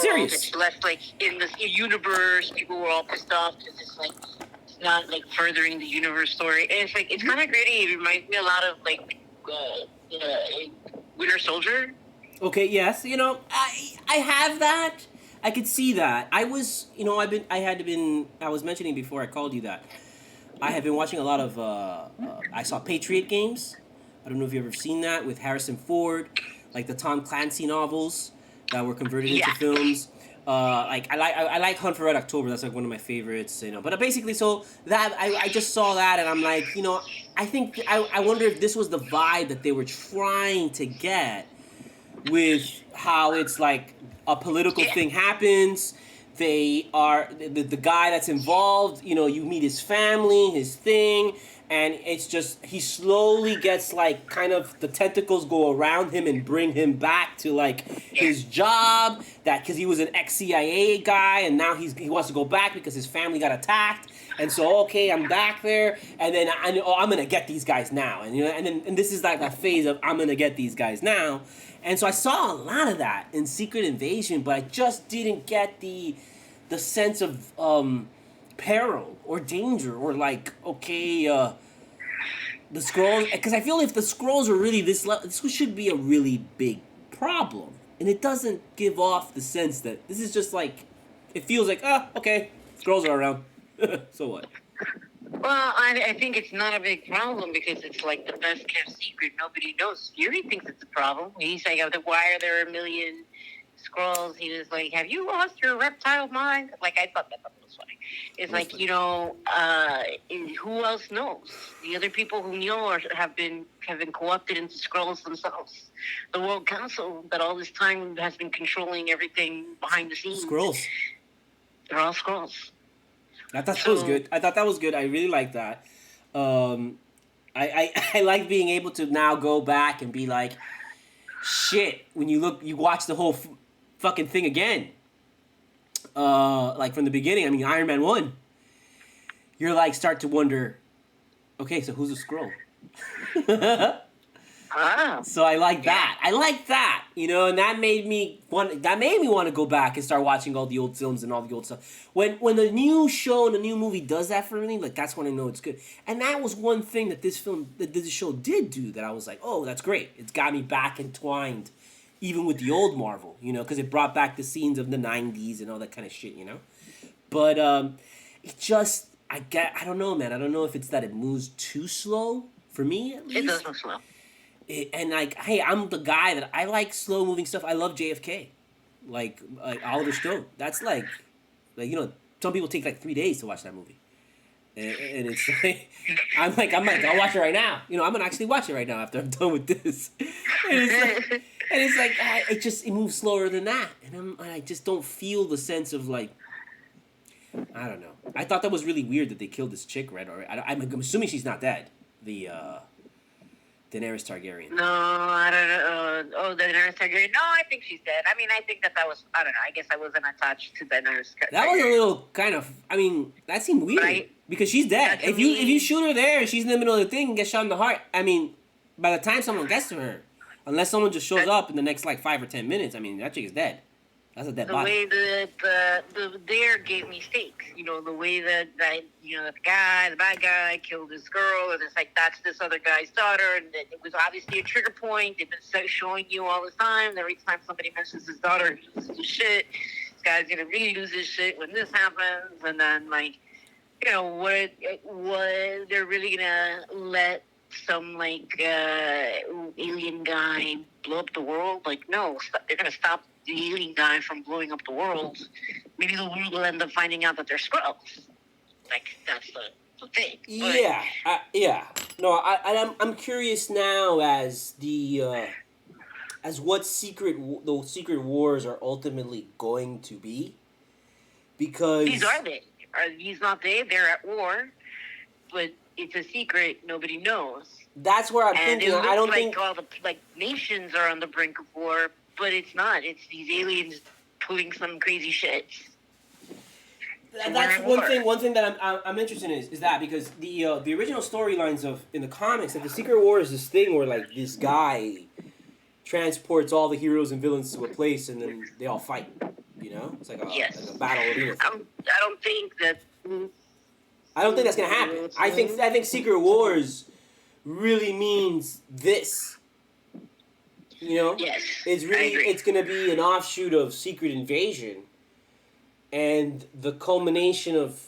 serious. It's less in the universe. People were all pissed off because it's not furthering the universe story. And it's kind of gritty. It reminds me a lot of Winter Soldier. Okay, yes, I have that. I could see that. I was, I was mentioning before I called you that I have been watching a lot of, I saw Patriot Games. I don't know if you've ever seen that with Harrison Ford, the Tom Clancy novels that were converted into films. I like Hunt for Red October. That's one of my favorites. But basically, so that I just saw that and I'm like, I think I wonder if this was the vibe that they were trying to get with how it's a political thing happens. They are the guy that's involved. You meet his family, his thing. And it's just, he slowly gets, kind of, the tentacles go around him and bring him back to, his job, because he was an ex-CIA guy, and now he wants to go back because his family got attacked, and so, okay, I'm back there, and then, I'm gonna get these guys now, and this is, that phase of, I'm gonna get these guys now, and so I saw a lot of that in Secret Invasion, but I just didn't get the sense of, peril or danger or the Skrulls, because I feel if the Skrulls are really this should be a really big problem, and it doesn't give off the sense that this is just it feels okay, Skrulls are around. So what? Well, I think it's not a big problem because it's the best kept secret. Nobody knows. Fury thinks it's a problem. He's why are there a million Skrulls? He was like, have you lost your reptile mind? I thought that was funny. It's who else knows? The other people who know have been co-opted into Skrulls themselves. The World Council that all this time has been controlling everything behind the scenes. Skrulls. They're all Skrulls. I thought that was good. I really like that. I like being able to now go back and be like, shit, when you watch the whole fucking thing again. From the beginning, Iron Man 1. You're start to wonder, okay, so who's a Skrull? Oh. So I like that. I like that, and that made me want to go back and start watching all the old films and all the old stuff. When the new show and the new movie does that for me, like that's when I know it's good. And that was one thing that this show did do that I was like, oh, that's great. It's got me back entwined, even with the old Marvel, because it brought back the scenes of the '90s and all that kind of shit, But it just I don't know, man. I don't know if it's that it moves too slow for me at least. It does move slow. And like, hey, I'm the guy that I like slow moving stuff. I love JFK, like Oliver Stone. That's like some people take like 3 days to watch that movie, and it's like I'm like I'll watch it right now. I'm gonna actually watch it right now after I'm done with this. And it's like it moves slower than that, and I just don't feel the sense of like. I don't know. I thought that was really weird that they killed this chick, right? Or I'm assuming she's not dead. The Daenerys Targaryen. No, I don't know. Daenerys Targaryen. No, I think she's dead. I mean, I think that was. I don't know. I guess I wasn't attached to Daenerys Targaryen. That was a little kind of. I mean, that seemed weird because she's dead. If you shoot her there and she's in the middle of the thing and gets shot in the heart, I mean, by the time someone gets to her, unless someone just shows up in the next like 5 or 10 minutes, I mean, that chick is dead. That's a dead body. The way the dare gave me stakes. The way that the bad guy killed this girl, and it's like that's this other guy's daughter, and it was obviously a trigger point. They've been showing you all the time. Every time somebody mentions his daughter, he loses his shit. This guy's gonna really lose his shit when this happens, and then what they're really gonna let some alien guy blow up the world? Like, no, they're gonna stop the alien guy from blowing up the world. Maybe the world will end up finding out that they're Skrulls. Like, that's the thing. But, yeah. No, I'm curious now as what those secret wars are ultimately going to be, because these are they. He's not they. They're at war, but it's a secret. Nobody knows. That's where I'm thinking. I don't think all the nations are on the brink of war, but it's not. It's these aliens pulling some crazy shit. That's one thing that I'm interested in is that because the original storylines in the comics, that the Secret War is this thing where like this guy transports all the heroes and villains to a place and then they all fight. It's like a battle arena. I don't think that. I don't think that's gonna happen. I think Secret Wars really means this. Yes. It's gonna be an offshoot of Secret Invasion, and the culmination of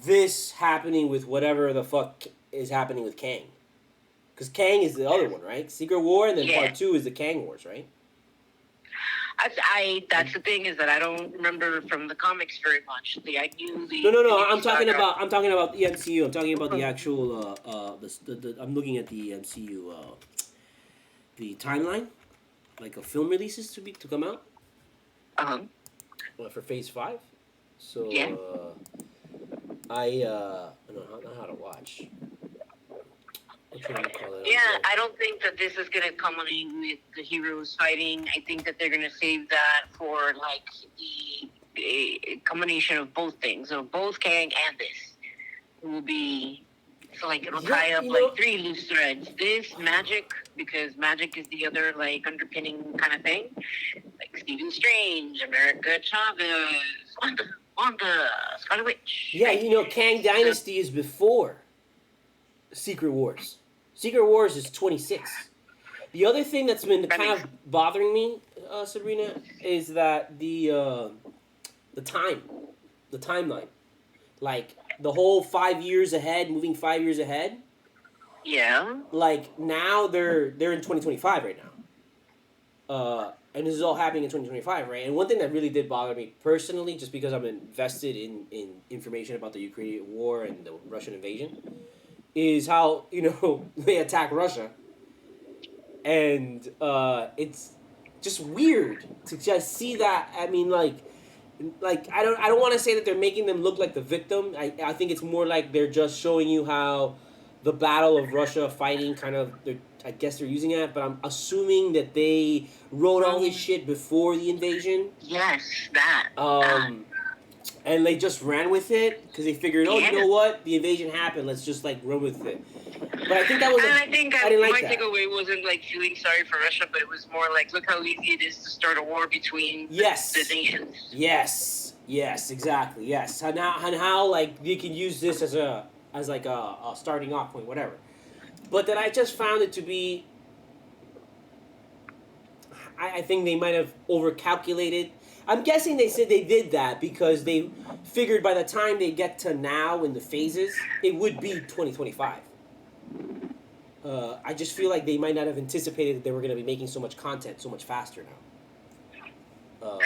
this happening with whatever the fuck is happening with Kang. Because Kang is the other one, right? Secret War, and then part 2 is the Kang Wars, right? That's the thing, is that I don't remember from the comics very much. I knew the. No. I'm talking about the MCU. I'm talking about the actual. I'm looking at the MCU. The timeline, like a film releases to come out. For Phase 5. So. Yeah. I don't know how to watch. I don't think that this is going to culminate with the heroes fighting. I think that they're going to save that for the combination of both things. So both Kang and this will be it'll tie up 3 loose threads. This magic, because magic is the other underpinning kind of thing. Like Stephen Strange, America Chavez, Wanda, Scarlet Witch. Yeah, Kang Dynasty is before Secret Wars. Secret Wars is 26. The other thing that's been kind of bothering me, Sabrina, is that the timeline, like the whole 5 years ahead, moving 5 years ahead. Yeah. Like now they're in 2025 right now. And this is all happening in 2025, right? And one thing that really did bother me personally, just because I'm invested in information about the Ukrainian war and the Russian invasion, is how they attack Russia, and it's just weird to just see that. I mean, like I don't want to say that they're making them look like the victim. I think it's more like they're just showing you how the battle of Russia fighting I guess they're using it, but I'm assuming that they wrote all this shit before the invasion. Yes, that. And they just ran with it because they figured, you know what? The invasion happened. Let's just run with it. But I think that was. And I think I didn't like my that. takeaway wasn't like feeling sorry for Russia, but it was more like, look how easy it is to start a war between Yes. the nations. Yes, exactly. Yes, and how like you can use this as a starting off point, whatever. But then I just found it to be. I think they might have overcalculated. I'm guessing they said they did that because they figured by the time they get to now in the phases, it would be 2025. I just feel like they might not have anticipated that they were going to be making so much content so much faster now.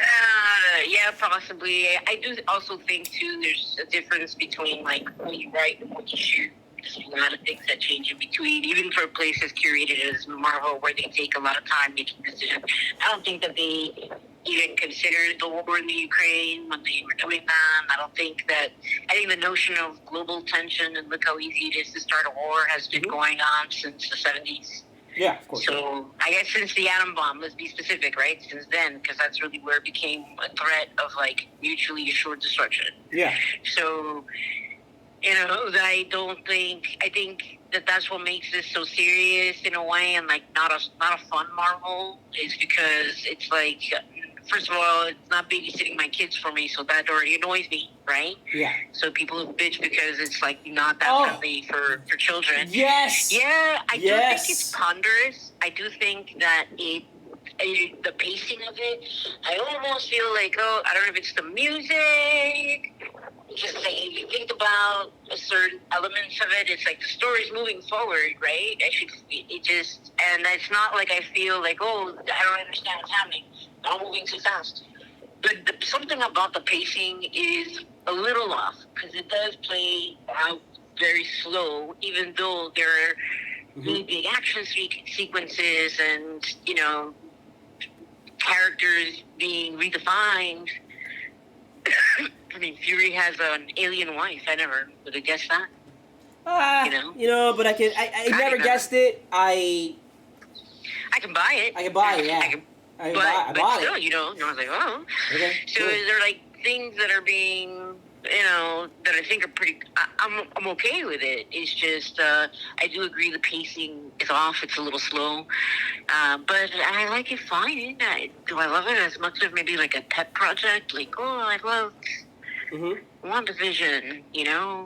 Yeah, possibly. I do also think too. There's a difference between like what you write and what you shoot. There's a lot of things that change in between, even for a place as curated as Marvel, where they take a lot of time making decisions. I don't think that they even considered the war in the Ukraine when they were doing that. I don't think that. I think the notion of global tension and look how easy it is to start a war has been going on since the 70s. Yeah, of course. So I guess since the atom bomb, let's be specific, right? Since then, because that's really where it became a threat of like mutually assured destruction. Yeah. So, I think that that's what makes this so serious in a way, and like not a fun Marvel, is because it's like, first of all, it's not babysitting my kids for me, so that already annoys me, right? Yeah. So people who bitch because it's like not that friendly for children. Yes. Yeah, I do think it's ponderous. I do think that the pacing of it, I almost feel like, I don't know if it's the music. Just like if you think about certain elements of it, it's like the story's moving forward, right? And it's not like I feel like, I don't understand what's happening. I'm moving too fast. But something about the pacing is a little off, because it does play out very slow, even though there are really big action sequences and, characters being redefined. I mean, Fury has an alien wife. I never would have guessed that. But I never guessed it. I can buy it. I can buy it, yeah. But still, I was like, oh. Okay, so cool. There like things that are being, that I think are pretty, I'm okay with it. It's just, I do agree the pacing is off. It's a little slow. But I like it fine. Do I love it as much as maybe like a pet project? Like, I love WandaVision,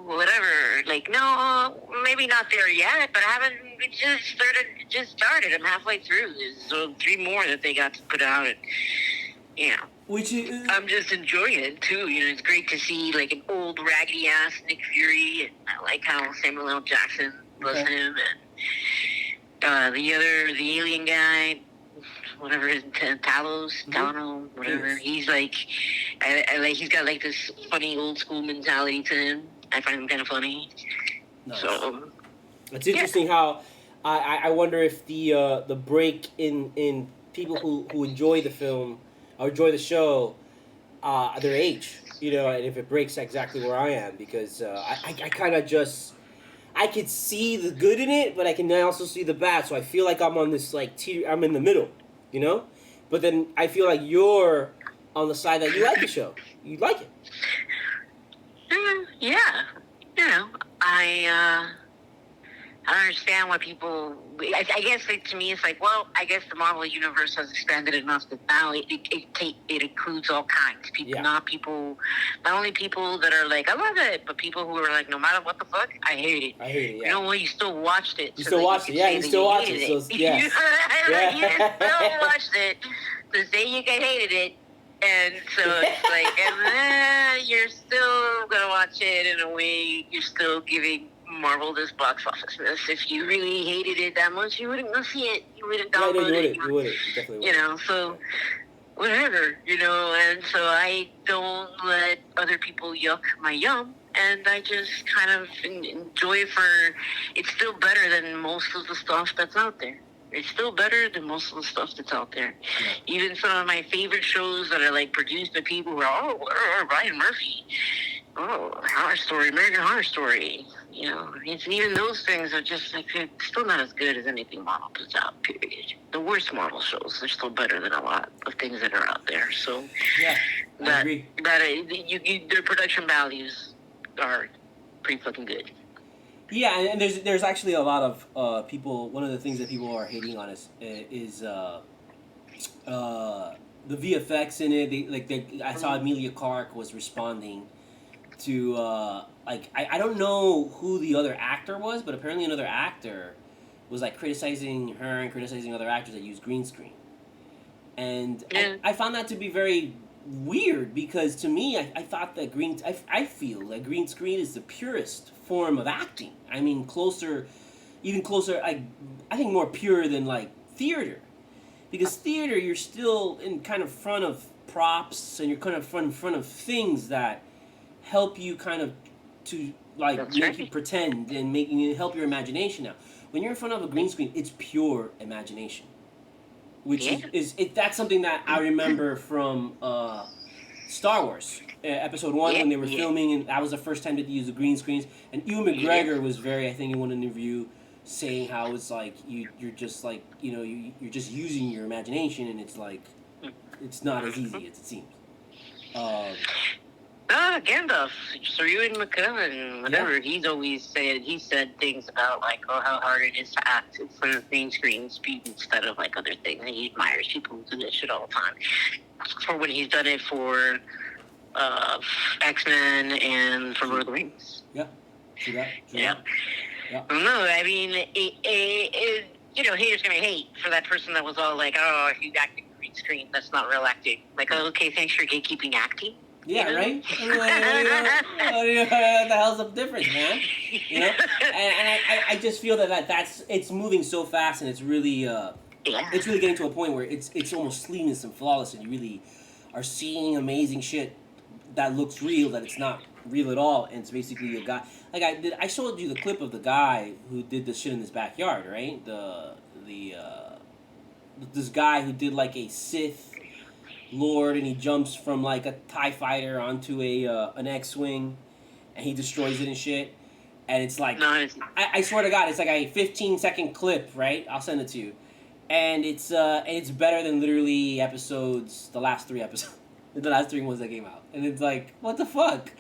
whatever. Like, no, maybe not there yet, but I haven't, it just started. I'm halfway through. There's 3 more that they got to put out. And, which is, I'm just enjoying it too. It's great to see like an old raggedy ass Nick Fury, and I like how Samuel L. Jackson was him, and the alien guy, whatever his Talano, whatever. Yes. He's like, I like. He's got like this funny old school mentality to him. I find him kind of funny. Nice. So it's interesting how I wonder if the break in people who enjoy the film or enjoy the show, their age, and if it breaks exactly where I am, because I kind of just, I could see the good in it, but I can also see the bad, so I feel like I'm on this like tier, I'm in the middle, but then I feel like you're on the side that you like the show, you like it. Yeah, I don't understand why people. I guess to me it's like, well, I guess the Marvel universe has expanded enough that now it includes all kinds. People, not only people that are like, I love it, but people who are like, no matter what the fuck, I hate it. I hate it. Yeah. You know what? You still watched it. You still watched it. Yeah, you still watched it. So yeah. You still watched it to say you hated it. And so it's like, and then you're still gonna watch it in a way. You're still giving Marvel this box office miss. If you really hated it that much, you wouldn't go see it. You wouldn't download it. You wouldn't. You definitely wouldn't. So whatever, and so I don't let other people yuck my yum, and I just kind of enjoy it it's still better than most of the stuff that's out there. It's still better than most of the stuff that's out there. Yeah. Even some of my favorite shows that are like produced by people who are, Ryan Murphy, Horror Story, American Horror Story. It's even those things are just like, it's still not as good as anything Marvel puts out, period. The worst Marvel shows are still better than a lot of things that are out there. So, yeah, I agree. Their production values are pretty fucking good. Yeah, and there's actually a lot of people. One of the things that people are hating on is the VFX in it. I saw Emilia Clarke was responding to I don't know who the other actor was, but apparently another actor was like criticizing her and criticizing other actors that use green screen. And I found that to be very weird because to me, I thought that I feel like green screen is the purest form of acting. I mean, even closer, I think more pure than like theater. Because theater, you're still in kind of front of props and you're kind of in front of things that help you kind of to like That's make right. you pretend and making you help your imagination out. When you're in front of a green screen, it's pure imagination, which that's something that I remember from Star Wars Episode 1 when they were filming, and that was the first time that they used the green screens. And Ewan McGregor was very, I think in one interview, saying how it's like you're just like you're just using your imagination, and it's like it's not as easy as it seems. Gandalf, Ewan McGregor, whatever. He said things about like, oh, how hard it is to act in front of green screens instead of like other things. And he admires people who do this shit all the time. For when he's done it for X-Men and for Lord of the Rings. Yeah. See that? Yeah. No, I mean, haters gonna hate for that person that was all like, oh, if you act in green screen, that's not real acting. Like, oh, okay, thanks for gatekeeping acting. Yeah, right? What the hell's the difference, man? You know? And I just feel that's it's moving so fast, and it's really it's really getting to a point where it's almost seamless and flawless, and you really are seeing amazing shit that looks real, that it's not real at all, and it's basically a guy. Like I showed you the clip of the guy who did this shit in his backyard, right? This guy who did like a Sith Lord, and he jumps from like a TIE fighter onto an X-wing, and he destroys it and shit. And it's like, I swear to God, it's like a 15-second clip, right? I'll send it to you, and it's better than literally the last 3 episodes, the last 3 ones that came out. And it's like, what the fuck?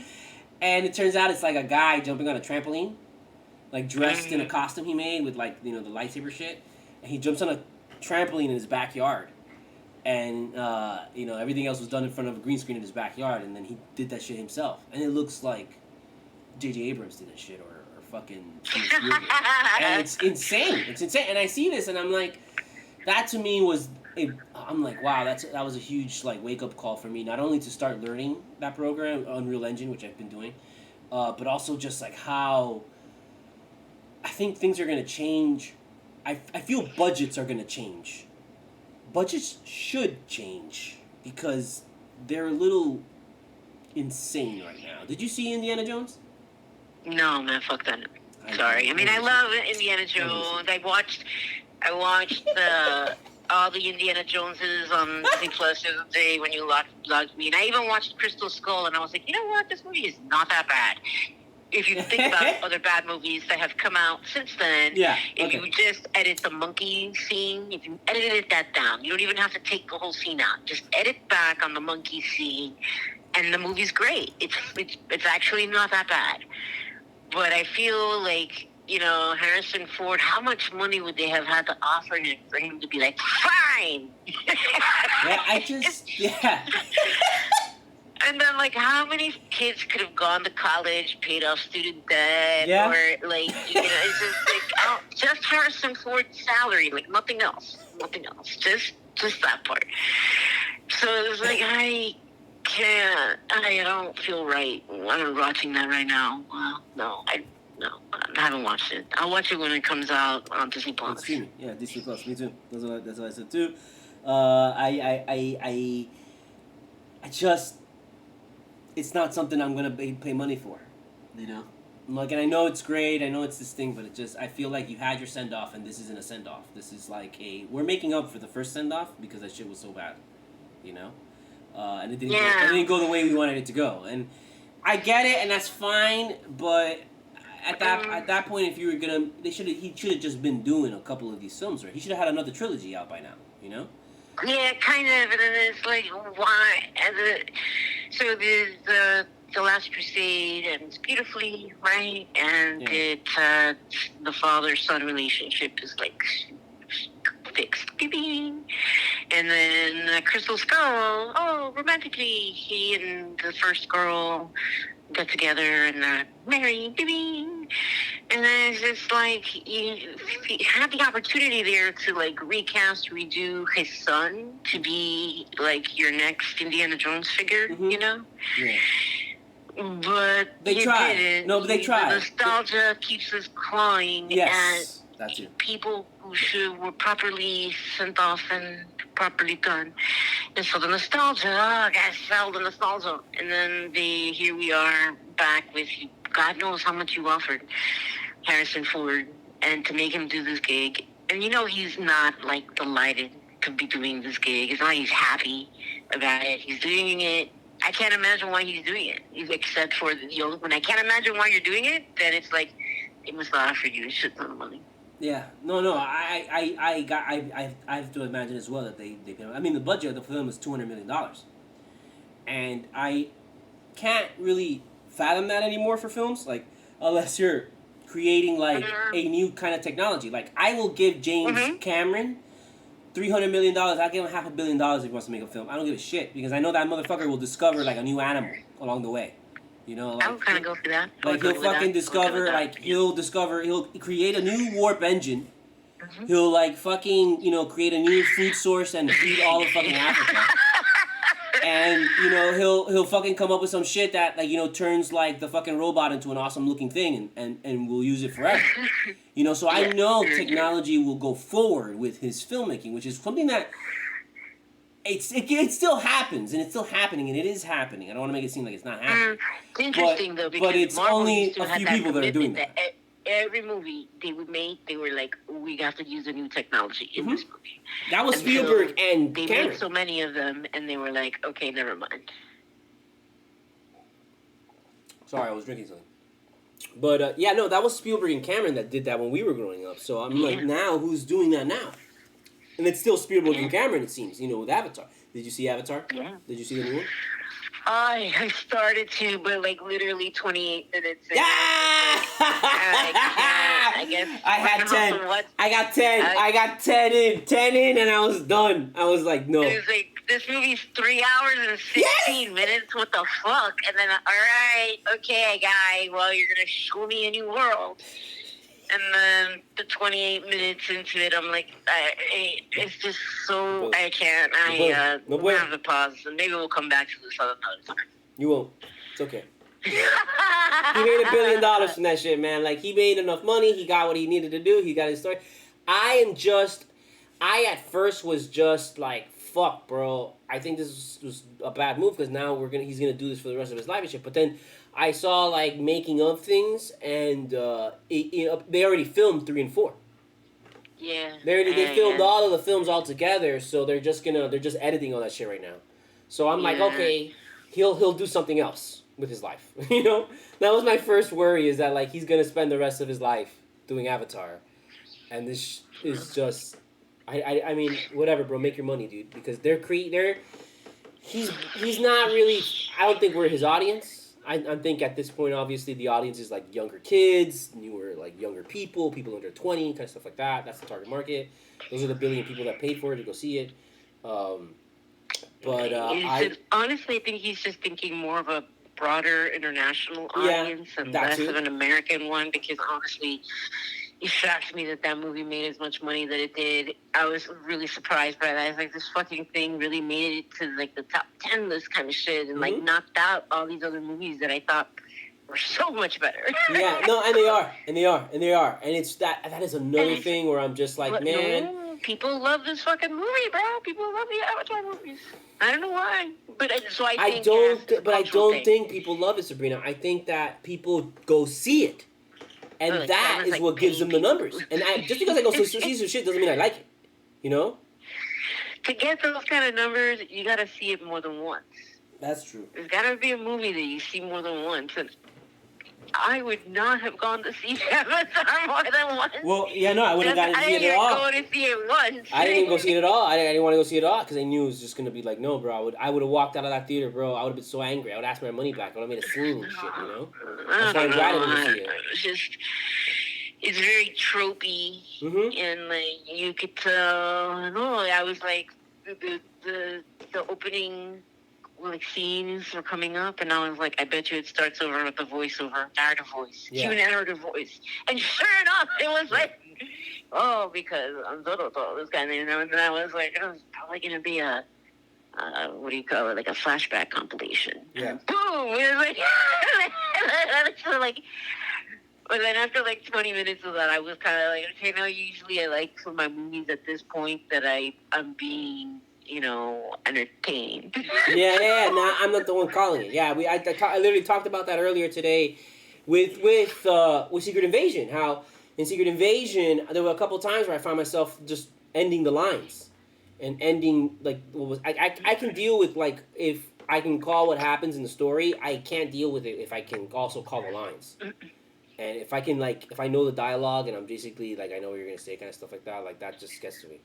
And it turns out it's like a guy jumping on a trampoline, like dressed in a costume he made with like the lightsaber shit, and he jumps on a trampoline in his backyard. And, everything else was done in front of a green screen in his backyard, and then he did that shit himself. And it looks like J.J. Abrams did that shit, or fucking Steven Spielberg. And it's insane. It's insane. And I see this, and I'm like, that to me was, I'm like, wow, that was a huge, like, wake-up call for me. Not only to start learning that program, Unreal Engine, which I've been doing, but also just, like, how I think things are going to change. I feel budgets are going to change. Budgets should change because they're a little insane right now. Did you see Indiana Jones? No, man, fuck that. Sorry. I mean, I love Indiana Jones. I watched all the Indiana Joneses on Disney Plus the other day when you logged me, and I even watched Crystal Skull, and I was like, you know what? This movie is not that bad. If you think about other bad movies that have come out since then, if you just edit the monkey scene, if you edited that down, you don't even have to take the whole scene out. Just edit back on the monkey scene, and the movie's great. It's actually not that bad. But I feel like, Harrison Ford, how much money would they have had to offer him for him to be like, fine? And then, like, how many kids could have gone to college, paid off student debt, or, like, it's just, like, just Harrison Ford's salary, like, nothing else, just that part. So it was like, I don't feel right. I'm watching that right now. No, I haven't watched it. I'll watch it when it comes out on Disney Plus. Yeah, Disney Plus. Me too. That's what I said too. I just, it's not something I'm gonna pay money for, Like, and I know it's great. I know it's this thing, but it just, I feel like you had your send off, and this isn't a send off. This is like we're making up for the first send off because that shit was so bad, and it didn't go the way we wanted it to go. And I get it, and that's fine, but at that point, if you were gonna, he should have just been doing a couple of these films, right? He should have had another trilogy out by now, Yeah, kind of, and then it's like, why? So there's the The Last Crusade ends beautifully, right? And the father-son relationship is like fixed. And then Crystal Skull, romantically, he and the first girl got together and married. And then it's just like you had the opportunity there to like recast, redo his son to be like your next Indiana Jones figure, you know? Yeah. But they tried. Didn't. No, but they tried. The nostalgia keeps us clawing at that's it. People who were properly sent off and properly done. And so the nostalgia, guys, sell the nostalgia. And then here we are back with God knows how much you offered Harrison Ford, and to make him do this gig. And you know he's not like delighted to be doing this gig. It's not like he's happy about it. He's doing it. I can't imagine why he's doing it. Except for when I can't imagine why you're doing it, then it's like they must not offer you a shit ton of money. Yeah, no. I have to imagine as well that they I mean, the budget of the film is $200 million, and I can't really fathom that anymore for films. Like, unless you're creating like a new kind of technology. Like, I will give James Cameron $300 million. I'll give him $500 million if he wants to make a film. I don't give a shit because I know that motherfucker will discover like a new animal along the way. You know, like, I would kind of go for that. Like he'll fucking discover, like he'll create a new warp engine. He'll like fucking, create a new food source and feed all of fucking Africa. And he'll fucking come up with some shit that like turns like the fucking robot into an awesome looking thing and we'll use it forever. So I know technology will go forward with his filmmaking, which is something that it still happens, and it's still happening, and it is happening. I don't want to make it seem like it's not happening. It's interesting, though, because but it's Marvel only a few people that are doing that. Every movie they would make, they were like, we got to use a new technology in this movie. That was Spielberg and they Cameron. made so many of them, and they were like, okay, never mind. Sorry, I was drinking something. But, that was Spielberg and Cameron that did that when we were growing up. So I'm like, now, who's doing that now? And it's still Spielberg and Cameron, it seems, with Avatar. Did you see Avatar? Yeah. Did you see the new one? I started to, but like literally 28 minutes in. Yeah! I guess. I had 10. I got 10. I got 10 in. 10 in, and I was done. I was like, no. It was like, this movie's 3 hours and 16 minutes. What the fuck? And then, all right, okay, guy, well, you're going to show me a new world. And then the 28 minutes into it, I'm like, it's just so, I can't. We'll have to pause, and maybe we'll come back to this another time. You won't. It's okay. He made $1 billion from that shit, man. Like, he made enough money. He got what he needed to do. He got his story. I at first was just like, fuck, bro. I think this was a bad move because now he's gonna do this for the rest of his life and shit. But then I saw like making of things, and they already filmed 3 and 4. Yeah. They filmed all of the films all together, so they're just editing all that shit right now. So I'm like, okay, he'll do something else with his life. That was my first worry, is that like he's gonna spend the rest of his life doing Avatar, and this is just. I mean, whatever, bro. Make your money, dude. Because he's not really. I don't think we're his audience. I think at this point, obviously, the audience is like younger kids, newer like younger people under 20, kind of stuff like that. That's the target market. Those are the billion people that paid for it to go see it. Honestly, I think he's just thinking more of a broader international audience and less of an American one. Because honestly, it shocked me that movie made as much money that it did. I was really surprised by that. I was like, this fucking thing really made it to like the top 10 list kind of shit, and like knocked out all these other movies that I thought were so much better. Yeah, no, and they are, and it's that is another thing where I'm just like, man. No, people love this fucking movie, bro. People love the Avatar movies. I don't know why, but I don't think people love it, Sabrina. I think that people go see it. And that is what gives them the numbers. And just because I go see some shit doesn't mean I like it. To get those kind of numbers, you gotta see it more than once. That's true. There's gotta be a movie that you see more than once. And I would not have gone to see Avatar more than once. Well, yeah, no, I wouldn't have gotten to see it at all. I didn't even go to see it once. I didn't even go see it at all. I didn't want to go see it at all because I knew it was just gonna be like, no, bro. I would have walked out of that theater, bro. I would have been so angry. I would ask my money back. I would have made a scene and shit, you know. That's why I'm glad I didn't see it. It's just, it's very tropey, and like you could tell. No, I was like the opening like scenes were coming up, and I was like, I bet you it starts over with a voiceover, narrative voice, cue narrative voice, and sure enough, it was like, oh, because I'm this kind of thing, and then I was like, it was probably gonna be a what do you call it, like a flashback compilation. Yeah. And boom! It was like, so like. But then after like 20 minutes of that, I was kind of like, okay, now usually I like for my movies at this point that I'm being, you know, entertained. Yeah. Nah, I'm not the one calling it. Yeah, I literally talked about that earlier today with Secret Invasion. How in Secret Invasion there were a couple times where I found myself just ending the lines and ending like what was I can deal with like if I can call what happens in the story. I can't deal with it if I can also call the lines. And if I can, like, if I know the dialogue and I'm basically, like, I know what you're going to say, kind of stuff like that just gets to me.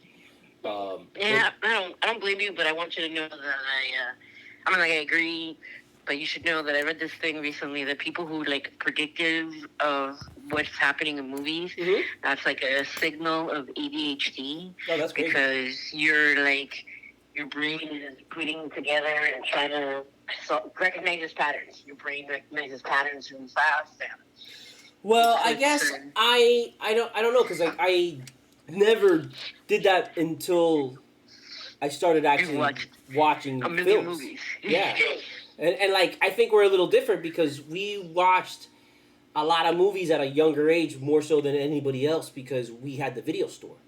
I don't blame you, but I want you to know that I agree, but you should know that I read this thing recently that people who, like, predictive of what's happening in movies, that's, like, a signal of ADHD. Oh, that's crazy. Because you're, like, your brain is putting together and trying to recognize patterns. Your brain recognizes patterns really fast, and well, I guess I don't know because like I never did that until I started actually watching films. Movies. Yeah, and like I think we're a little different because we watched a lot of movies at a younger age more so than anybody else because we had the video store.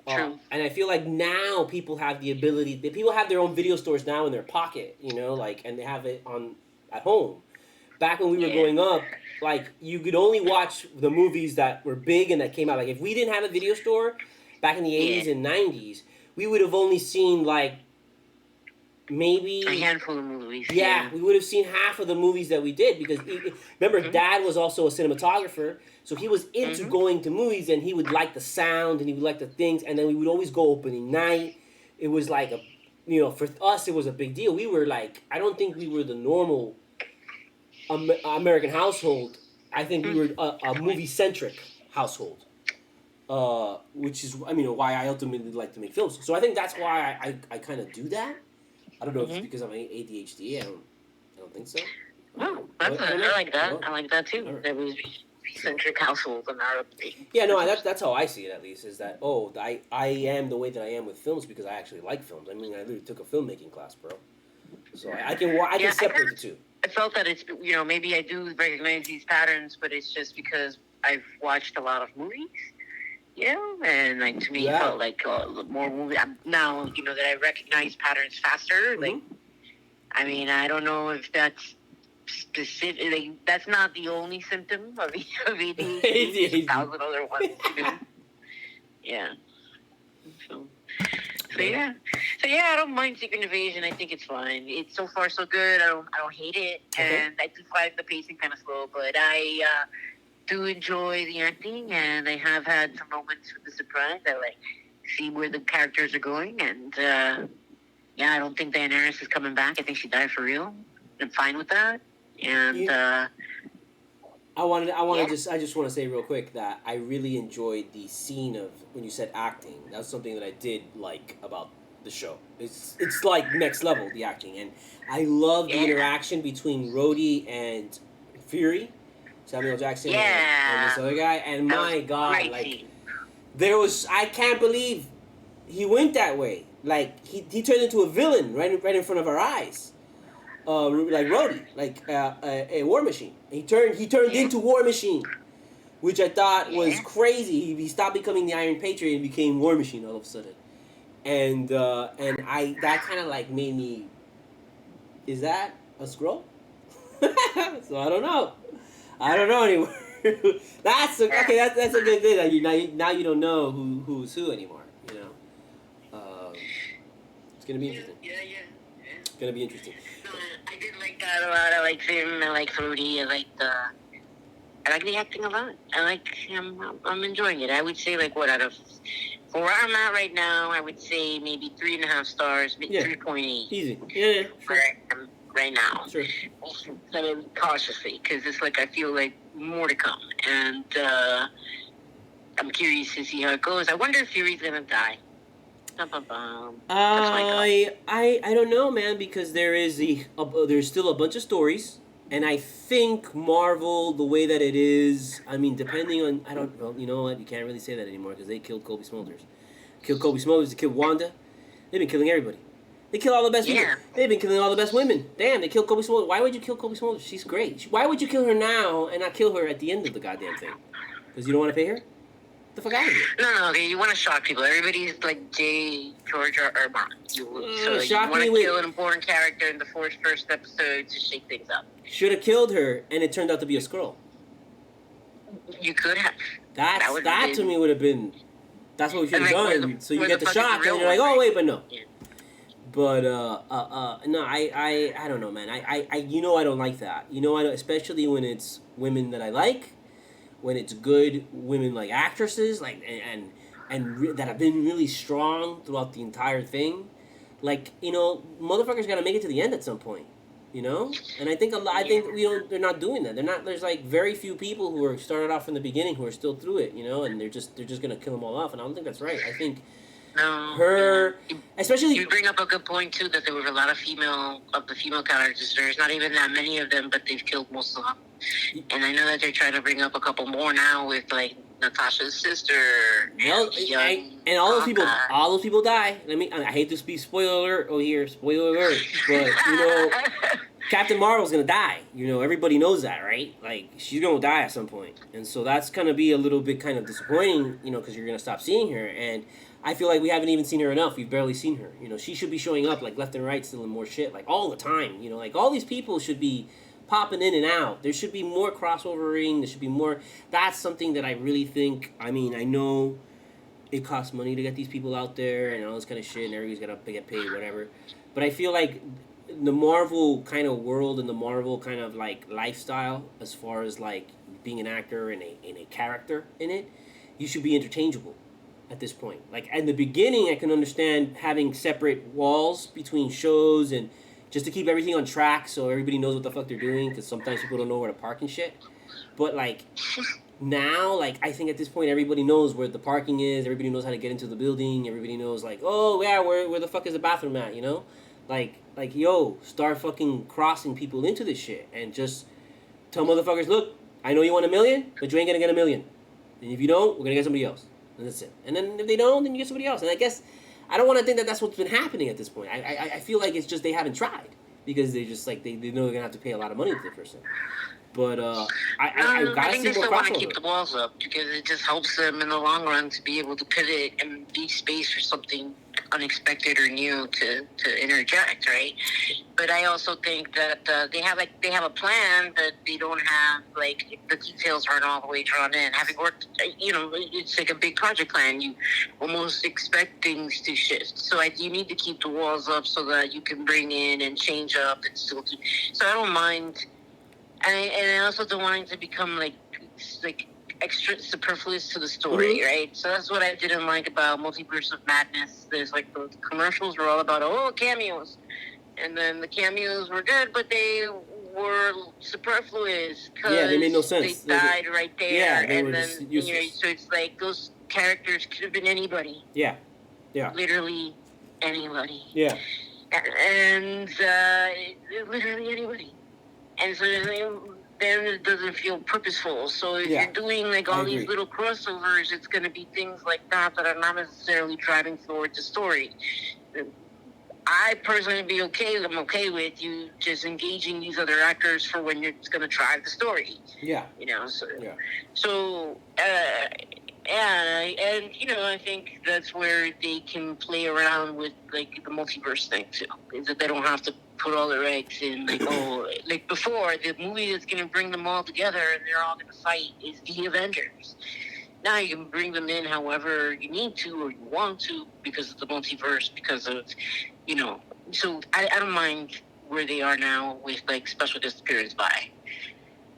True. And I feel like now people have the ability. People have their own video stores now in their pocket, you know, like and they have it at home. Back when we were growing up, like, you could only watch the movies that were big and that came out. Like, if we didn't have a video store back in the 80s and 90s, we would have only seen, like, maybe... a handful of movies. Yeah, we would have seen half of the movies that we did because, remember, Dad was also a cinematographer, so he was into going to movies and he would like the sound and he would like the things, and then we would always go opening night. It was like a, you know, for us, it was a big deal. We were like, I don't think we were the normal... American household. I think we were a movie-centric household, which is, I mean, why I ultimately like to make films. So I think that's why I kind of do that. I don't know if it's because I'm ADHD. I don't think so. No, I like that. I like that too. Right. That movie-centric household and our thing. Yeah, no, that's how I see it at least. Is that I am the way that I am with films because I actually like films. I mean, I literally took a filmmaking class, bro. So I can separate the two. I felt that it's, you know, maybe I do recognize these patterns, but it's just because I've watched a lot of movies, you know, and like to me it felt like more movie. Now, you know, that I recognize patterns faster. Like, I mean, I don't know if that's specific. Like, that's not the only symptom of ADHD. There's 1,000 other ones too. Yeah. So yeah, I don't mind Secret Invasion. I think it's fine. It's so far so good. I don't hate it, and I do find the pacing kind of slow, but I do enjoy the acting, and I have had some moments with the surprise. I like see where the characters are going, and I don't think Daenerys is coming back. I think she died for real. I'm fine with that, and. I just want to say real quick that I really enjoyed the scene of when you said acting. That's something that I did like about the show. It's like next level, the acting, and I love the interaction between Rhodey and Fury, Samuel Jackson, and this other guy. And my God, like there was, I can't believe he went that way. Like he turned into a villain right in front of our eyes. Like Rhodey, like a War Machine. He turned into War Machine, which I thought was crazy. He stopped becoming the Iron Patriot and became War Machine all of a sudden, and that kind of like made me. Is that a scroll? So I don't know anymore. That's a good thing. Like now you don't know who's who anymore. You know, it's gonna be interesting. Yeah. It's gonna be interesting. I did like that a lot. I liked him. I liked Rudy. I liked I like the acting a lot. I'm enjoying it. I would say like what out of for where I'm at right now, I would say maybe 3.5 stars, maybe 3.8. Easy. Yeah, sure. Right now. Sure. Cautiously, because it's like I feel like more to come, and I'm curious to see how it goes. I wonder if Fury's gonna die. I don't know, man, because there's still a bunch of stories, and I think Marvel, the way that it is, I mean, depending on, I don't know, you know what, you can't really say that anymore because they killed Kobe Smulders. Killed Kobe Smulders, they killed Wanda. They've been killing everybody. They kill all the best people. They've been killing all the best women. Damn, they killed Kobe Smulders. Why would you kill Kobe Smulders? She's great. Why would you kill her now and not kill her at the end of the goddamn thing? Because you don't want to pay her? Get the fuck out of here. No, okay, you want to shock people. Everybody's like George R. R. Martin. You want to kill an important character in the first episode to shake things up. Should have killed her, and it turned out to be a Skrull. You could have. That to me would have been. That's what we should have done. So you get the shock, and you're like, oh wait, but no. Yeah. But no, I don't know, man. I I don't like that. Especially when it's women that I like, when it's good women like actresses, like and that have been really strong throughout the entire thing. Like, motherfuckers got to make it to the end at some point. And I think they're not doing that. There's like very few people who are started off from the beginning who are still through it. And they're just gonna kill them all off. And I don't think that's right. I think. No, especially you bring up a good point too that there were a lot of female characters. There's not even that many of them, but they've killed most of them. And I know that they're trying to bring up a couple more now with like Natasha's sister and all those people die. I hate to be spoiler alert spoiler alert, but Captain Marvel's gonna die. Everybody knows that, right? Like, she's gonna die at some point, and so that's gonna be a little bit kind of disappointing, because you're gonna stop seeing her. And I feel like we haven't even seen her enough. We've barely seen her. She should be showing up like left and right, still in more shit, like all the time. Like all these people should be popping in and out. There should be more crossovering. There should be more. That's something that I really think. I mean, I know it costs money to get these people out there and all this kind of shit, and everybody's gotta get paid, whatever. But I feel like the Marvel kind of world and the Marvel kind of like lifestyle, as far as like being an actor and a character in it, you should be interchangeable at this point. Like, in the beginning, I can understand having separate walls between shows and just to keep everything on track so everybody knows what the fuck they're doing, because sometimes people don't know where to park and shit. But like now, like, I think at this point everybody knows where the parking is, everybody knows how to get into the building, everybody knows like, oh yeah, where the fuck is the bathroom at, Like, yo, start fucking crossing people into this shit and just tell motherfuckers, look, I know you want $1 million, but you ain't gonna get $1 million. And if you don't, we're gonna get somebody else. And that's it. And then if they don't, then you get somebody else. And I guess I don't want to think that that's what's been happening at this point. I feel like it's just they haven't tried because they just like they know they're gonna have to pay a lot of money to the person. But I think they still want to keep the walls up because it just helps them in the long run to be able to pivot and be space for something unexpected or new to interject, right? But I also think that they have a plan, but they don't have like the details aren't all the way drawn in. Having worked, it's like a big project plan. You almost expect things to shift, so you need to keep the walls up so that you can bring in and change up and still do. So I don't mind. And I also don't want it to become like extra superfluous to the story, Mm-hmm. right? So that's what I didn't like about Multiverse of Madness. There's like the commercials were all about cameos, and then the cameos were good, but they were superfluous because they made no sense. They died right there, yeah, they and were then just useless. so it's like those characters could have been anybody. Yeah, literally anybody. Yeah, and literally anybody. And so then it doesn't feel purposeful. So if you're doing like all these little crossovers, it's going to be things like that are not necessarily driving forward the story. I personally I'm okay with you just engaging these other actors for when it's going to drive the story. Yeah. So and I think that's where they can play around with like the multiverse thing too. Is that they don't have to put all their eggs in like before the movie that's going to bring them all together and they're all going to fight is the Avengers. Now you can bring them in however you need to or you want to because of the multiverse, because of so I don't mind where they are now with like special guest appearance by.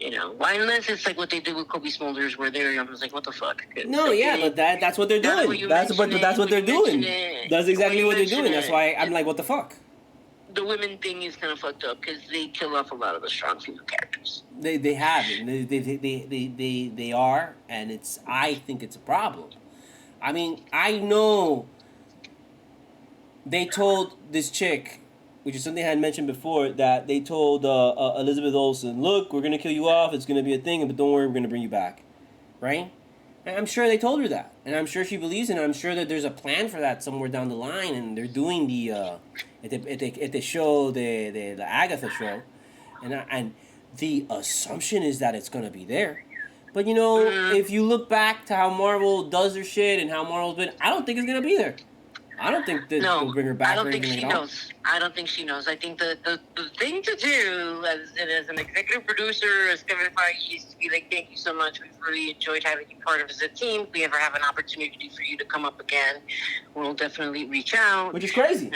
Why unless it's like what they did with Kobe Smulders, where they're I was like, what the fuck? No, yeah, but that's what they're doing. That's what they're doing. That's exactly what they're doing. That's why I'm like, what the fuck? The women thing is kind of fucked up because they kill off a lot of the strong female characters. They have it. They are, and I think it's a problem. I mean, I know they told this chick, which is something I had mentioned before, that they told Elizabeth Olsen, look, we're gonna kill you off. It's gonna be a thing, but don't worry, we're gonna bring you back, right? And I'm sure they told her that, and I'm sure she believes it. And I'm sure that there's a plan for that somewhere down the line, and they're doing the at the show, the Agatha show, and the assumption is that it's gonna be there. But if you look back to how Marvel does their shit and how Marvel's been, I don't think it's gonna be there. I don't think that they'll bring her back. I don't think she knows. I don't think she knows. I think the thing to do as an executive producer, as Kevin Feige used to be like, thank you so much. We've really enjoyed having you part of the team. If we ever have an opportunity for you to come up again, we'll definitely reach out. Which is crazy.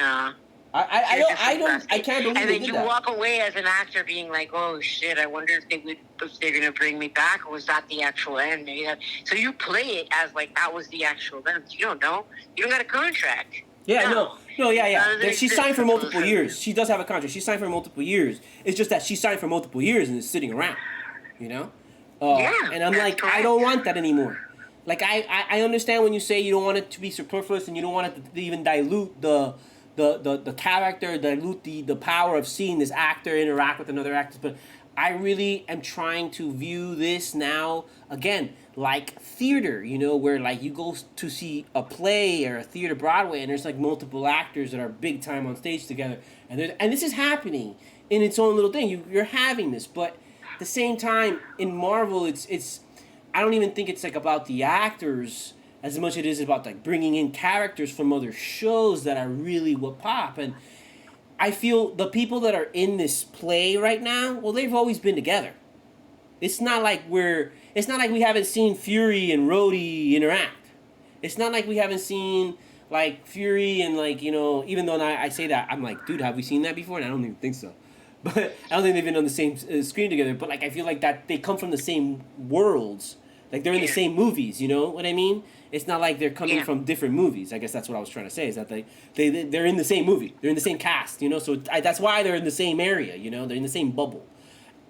I can't believe. And then you walk away as an actor being like, oh shit, I wonder if they're gonna bring me back, or was that the actual end? Maybe so you play it as like that was the actual end. You don't know. You don't got a contract. Yeah, yeah. She signed for multiple years. She does have a contract. She signed for multiple years. It's just that she signed for multiple years and is sitting around. And I'm like, correct. I don't want that anymore. Like I understand when you say you don't want it to be superfluous and you don't want it to even dilute the character, dilute the power of seeing this actor interact with another actor. But I really am trying to view this now, again, like theater, where like you go to see a play or a theater Broadway and there's like multiple actors that are big time on stage together. And this is happening in its own little thing. You're having this. But at the same time, in Marvel, it's I don't even think it's like about the actors as much as it is about like bringing in characters from other shows that are really what pop. And I feel the people that are in this play right now, well, they've always been together. It's not like we haven't seen Fury and Rhodey interact. It's not like we haven't seen like Fury and like, even though I say that, I'm like, dude, have we seen that before? And I don't even think so. But I don't think they've been on the same screen together. But like, I feel like that they come from the same worlds. Like they're in the same movies, you know what I mean? It's not like they're coming from different movies. I guess that's what I was trying to say, is that they're in the same movie. They're in the same cast, So that's why they're in the same area, They're in the same bubble.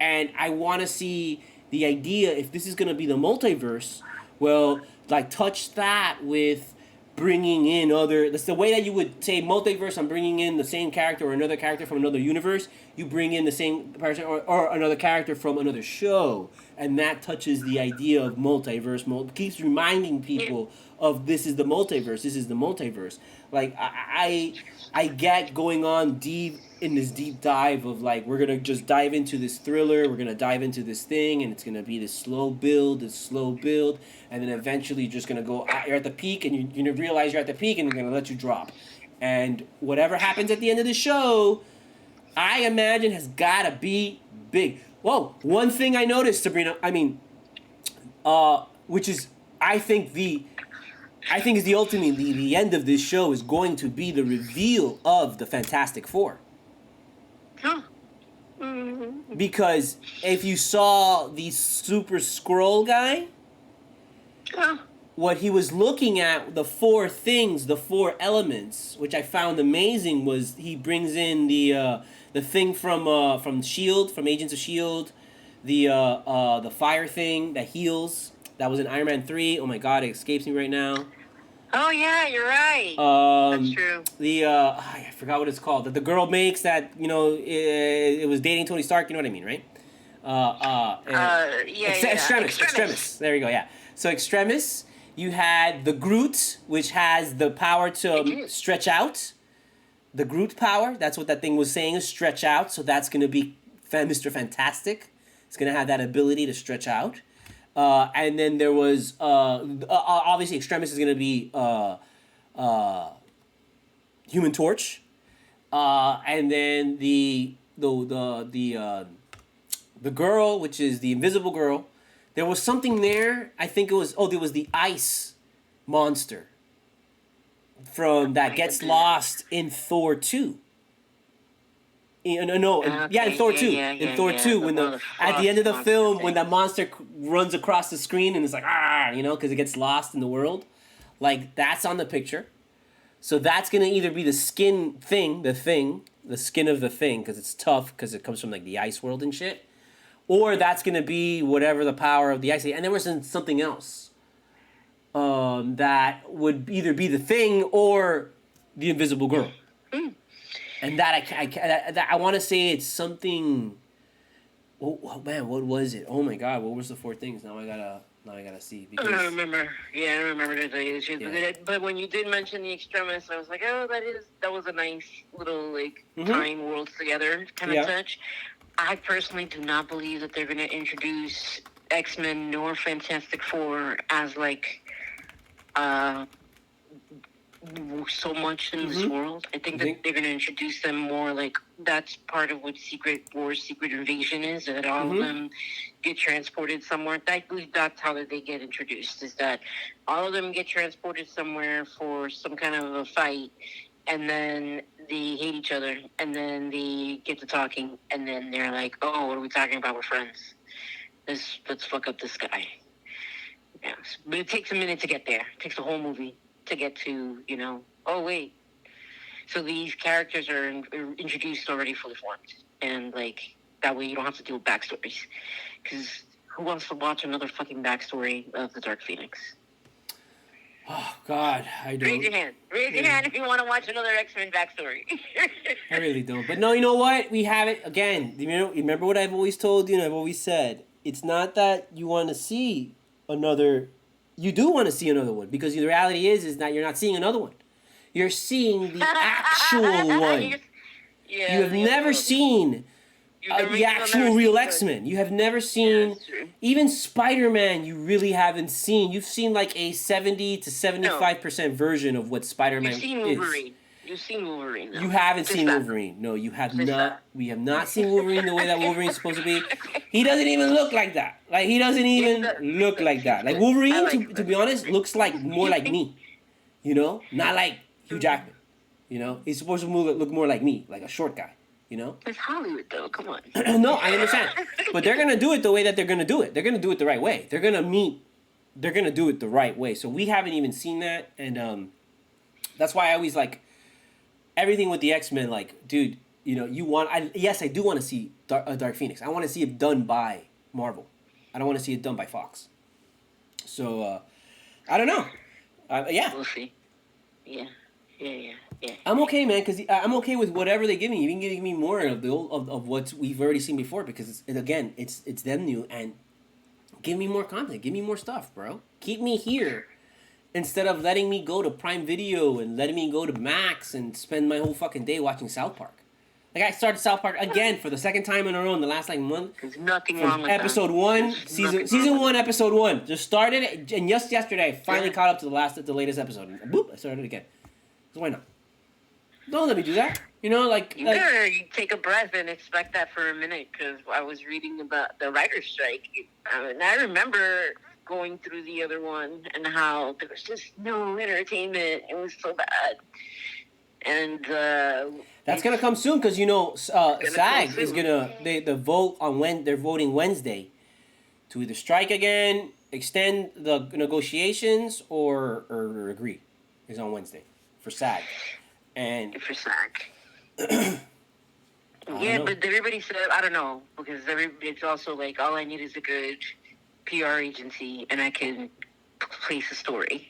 And I want to see the idea, if this is going to be the multiverse, well, like touch that with bringing in that's the way that you would say multiverse. I'm bringing in the same character or another character from another universe. You bring in the same person or another character from another show, and that touches the idea of multiverse. Keeps reminding people of this is the multiverse. This is the multiverse. Like I get going on deep in this deep dive of like, we're gonna just dive into this thriller, we're gonna dive into this thing, and it's gonna be this slow build, and then eventually you're just gonna go, you're at the peak, and you're gonna realize you're at the peak, and they're gonna let you drop. And whatever happens at the end of the show, I imagine has gotta be big. Whoa, one thing I noticed, Sabrina, which is, I think is the ultimately the end of this show is going to be the reveal of the Fantastic Four. Huh. Because if you saw the Super Skrull guy, what he was looking at, the four things, the four elements, which I found amazing, was he brings in the thing from Shield, from Agents of Shield, the fire thing that heals. That was in Iron Man 3. Oh my God, it escapes me right now. Oh yeah, you're right. That's true. I forgot what it's called. That the girl makes that it was dating Tony Stark. You know what I mean, right? Extremis. There you go. Yeah. So Extremis, you had the Groot, which has the power to stretch out. The Groot power. That's what that thing was saying, is stretch out. So that's gonna be Mr. Fantastic. It's gonna have that ability to stretch out. And then there was obviously Extremis is gonna be Human Torch, and then the girl, which is the Invisible Girl. There was something there. I think it was there was the ice monster from that gets lost in Thor 2. No, in Thor 2. In Thor 2, when at the end of the film, when that monster runs across the screen and it's like, because it gets lost in the world. Like, that's on the picture. So that's going to either be the skin thing, the skin of the thing, because it's tough, because it comes from, like, the ice world and shit. Or that's going to be whatever the power of the ice. And there was something else that would either be the thing or the invisible girl. And that I want to say it's something. Oh man, what was it? Oh my god, what was the 4 things? Now I gotta see. Because... I remember. Yeah, I remember to tell you the truth. Yeah. But when you did mention the extremists, I was like, oh, that was a nice little tying worlds together kind of touch. I personally do not believe that they're going to introduce X-Men nor Fantastic Four as so much in this world. I think that they're going to introduce them more that's part of what Secret Invasion is, that all of them get transported somewhere. I believe that's how they get introduced, is that all of them get transported somewhere for some kind of a fight, and then they hate each other, and then they get to talking, and then they're like, oh, what are we talking about? We're friends. Let's fuck up this guy. Yeah. But it takes a minute to get there. It takes the whole movie to get to, oh, wait. So these characters are introduced already fully formed. And, that way you don't have to deal with backstories. Because who wants to watch another fucking backstory of the Dark Phoenix? Oh, God, I don't. Raise your hand. Raise your hand if you want to watch another X-Men backstory. I really don't. But no, you know what? We have it, again, remember what I've always told you and I've always said. It's not that you want to see another... You do want to see another one, because the reality is that you're not seeing another one. You're seeing the actual one. You have never seen the actual real X-Men. You have never seen... even Spider-Man, you really haven't seen. You've seen a 70 to 75% version of what Spider-Man is. You've seen Wolverine. You've seen Wolverine, though. You haven't seen Wolverine. No, you have not. We have not seen Wolverine the way that Wolverine's supposed to be. He doesn't even look like that. He doesn't even look like that. Wolverine, to be honest, looks more like me. Not like Hugh Jackman. He's supposed to look more like me, like a short guy. It's Hollywood, though. Come on. No, I understand. But they're going to do it the way that they're going to do it. They're going to do it the right way. They're going to do it the right way. So we haven't even seen that. And that's why I always everything with the X-Men, dude, yes, I do want to see Dark Phoenix. I want to see it done by Marvel. I don't want to see it done by Fox. So, I don't know. Yeah. We'll see. Yeah. I'm okay, man, because I'm okay with whatever they give me. You can give me more of the old, of what we've already seen before, because it's them new, and give me more content. Give me more stuff, bro. Keep me here. Instead of letting me go to Prime Video and letting me go to Max and spend my whole fucking day watching South Park. I started South Park again for the second time in a row in the last month. There's nothing wrong with episode that. 1, season 1, episode 1. Just started it, and just yesterday I finally caught up to the latest episode. And boop, I started it again. So why not? Don't let me do that. You better take a breath and expect that for a minute, because I was reading about the writer's strike, and I remember going through the other one and how there was just no entertainment. It was so bad. And that's gonna come soon, because SAG is gonna the vote on they're voting Wednesday to either strike again, extend the negotiations, or agree. Is on Wednesday for SAG. And for SAG. Yeah, but everybody said, I don't know, because it's also all I need is a good PR agency, and I can place a story,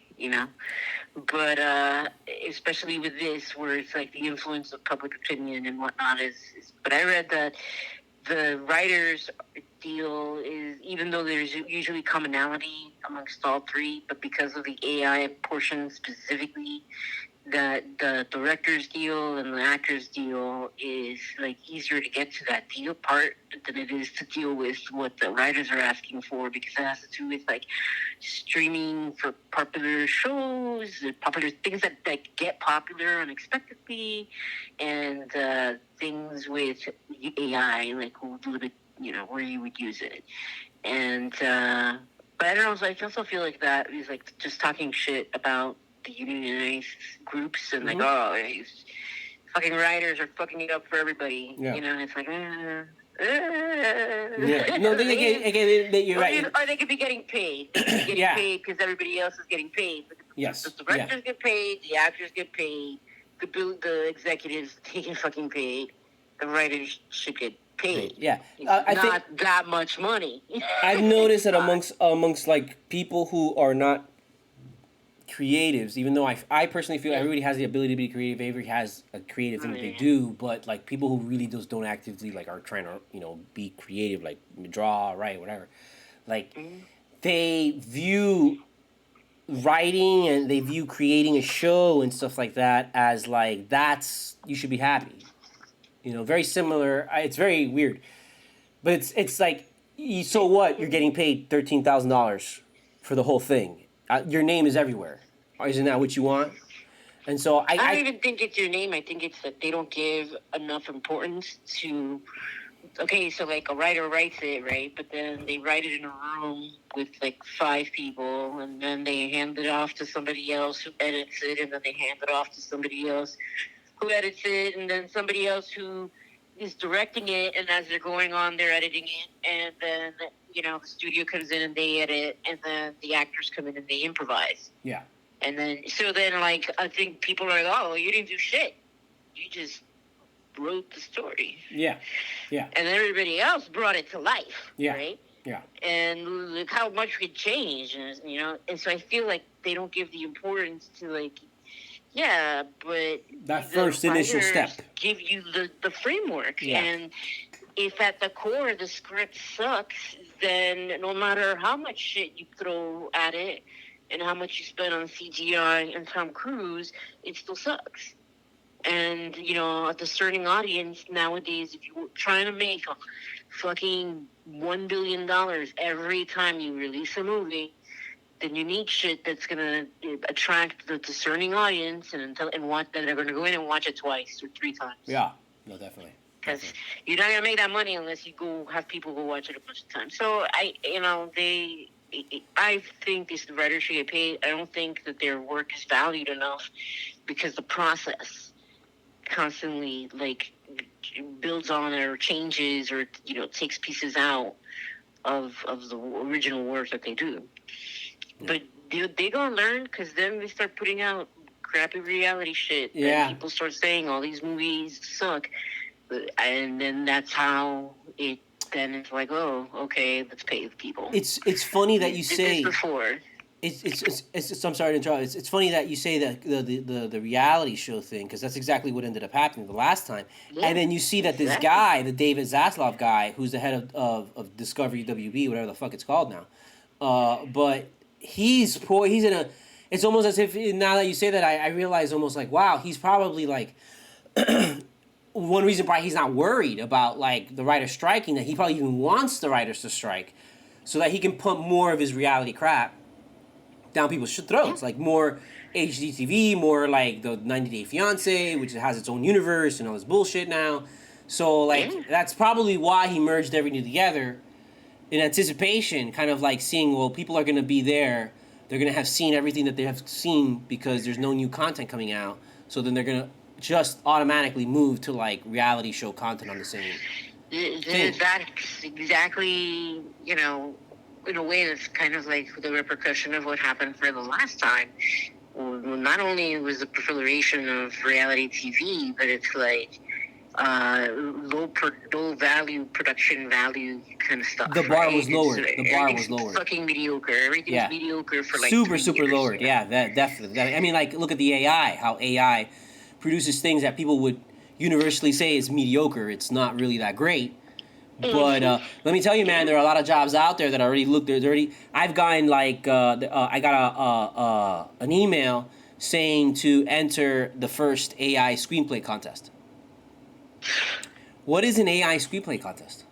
But especially with this, where it's the influence of public opinion and whatnot is. But I read that the writers' deal is, even though there's usually commonality amongst all three, but because of the AI portion specifically, that the director's deal and the actor's deal is easier to get to that deal part than it is to deal with what the writers are asking for, because it has to do with streaming for popular shows, popular things that get popular unexpectedly, and things with AI, where you would use it. And but I don't know, I also feel like that is just talking shit about the unionized groups, and fucking writers are fucking it up for everybody. Yeah. You know, and it's like, Yeah. No, you're right. Or they could be getting paid. They could be getting paid because everybody else is getting paid. But the directors get paid, the actors get paid, the executives taking fucking paid. The writers should get paid. Yeah, I think that much money. I've noticed that amongst like people who are not creatives, even though I personally feel everybody has the ability to be creative, everybody has a creative thing that they do, but like people who really just don't actively like are trying to be creative, like draw, write, whatever, like they view writing and they view creating a show and stuff like that as like you should be happy. Very similar. It's very weird, but it's like, so what? You're getting paid $13,000 for the whole thing. Your name is everywhere. Isn't that what you want? And so I don't even think it's your name. I think it's that they don't give enough importance to. Okay, so like a writer writes it, right? But then they write it in a room with like 5 people, and then they hand it off to somebody else who edits it, and then they hand it off to somebody else who edits it, and then somebody else who is directing it, and as they're going on, they're editing it, and then, the studio comes in and they edit, and then the actors come in and they improvise. Yeah. And then, like, I think people are like, oh, you didn't do shit. You just wrote the story. Yeah. Yeah. And everybody else brought it to life. Yeah. Right? Yeah. And look how much it changed, and so I feel like they don't give the importance to, like, yeah, but that first initial step give you the framework. Yeah. And if at the core the script sucks, then no matter how much shit you throw at it and how much you spend on CGI and Tom Cruise, it still sucks. And, a discerning audience nowadays, if you're trying to make a fucking $1 billion every time you release a movie, then you need shit that's gonna attract the discerning audience and watch that they're gonna go in and watch it twice or 3 times. Yeah, no, definitely. Because you're not gonna make that money unless you go have people go watch it a bunch of times. So I think the writers should get paid. I don't think that their work is valued enough because the process constantly like builds on or changes or takes pieces out of the original work that they do. But they gonna learn because then they start putting out crappy reality shit. Yeah. And people start saying all these movies suck. And then that's how then it's like, oh, okay, let's pay the people. It's funny that you say. Before. It's I'm sorry to interrupt. It's funny that you say that the reality show thing, because that's exactly what ended up happening the last time. Yeah, and then you see that this guy, the David Zaslav guy, who's the head of Discovery WB, whatever the fuck it's called now, but he's in a. It's almost as if now that you say that, I realize almost like, wow, he's probably like. One reason why he's not worried about like the writers striking, that he probably even wants the writers to strike, so that he can pump more of his reality crap down people's throats, like more HGTV, more like the 90 Day Fiance, which has its own universe and all this bullshit now. So like that's probably why he merged everything together in anticipation, kind of like seeing, well, people are going to be there, they're going to have seen everything that they have seen because there's no new content coming out, so then they're going to just automatically move to like reality show content on the same thing. That's exactly, in a way that's kind of like the repercussion of what happened for the last time. Well, not only was the proliferation of reality TV, but it's like low value production value kind of stuff. The bar was lowered. The bar was lowered. Fucking mediocre. Everything's mediocre for like super 3 years. Lowered. Yeah, that definitely. I mean, like look at the AI. How AI produces things that people would universally say is mediocre. It's not really that great. But let me tell you, man, there are a lot of jobs out there that already look. There's already. I've gotten like I got an email saying to enter the first AI screenplay contest. What is an AI screenplay contest?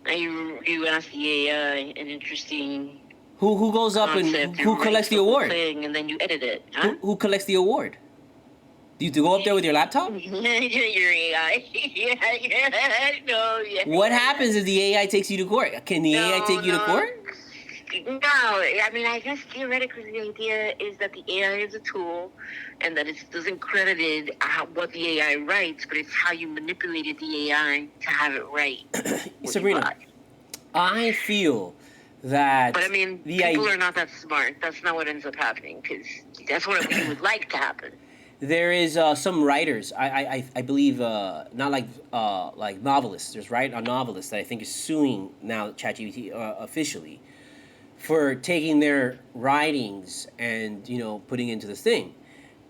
You ask the AI an interesting. Who goes up and who collects the award? Thing, and then you edit it. Huh? Who collects the award? Do you go up there with your laptop? Your AI. No, yeah. What happens if the AI takes you to court? Can the AI take you to court? No, I mean, I guess theoretically the idea is that the AI is a tool, and that it doesn't credit what the AI writes, but it's how you manipulated the AI to have it write. Sabrina, I feel that. But I mean, people are not that smart. That's not what ends up happening, because that's what we would like to happen. There is some writers, I believe, not like novelists. There's a novelist that I think is suing now ChatGPT officially for taking their writings and putting into this thing,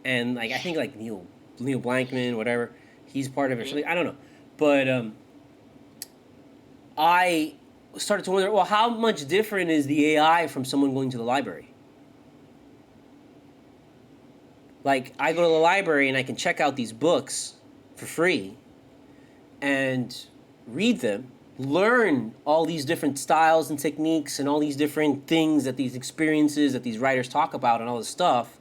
and I think Neil Blankman, whatever, he's part of it. Mm-hmm. I don't know, but I started to wonder, well, how much different is the AI from someone going to the library? Like, I go to the library and I can check out these books for free and read them, learn all these different styles and techniques and all these different things that these experiences that these writers talk about and all this stuff.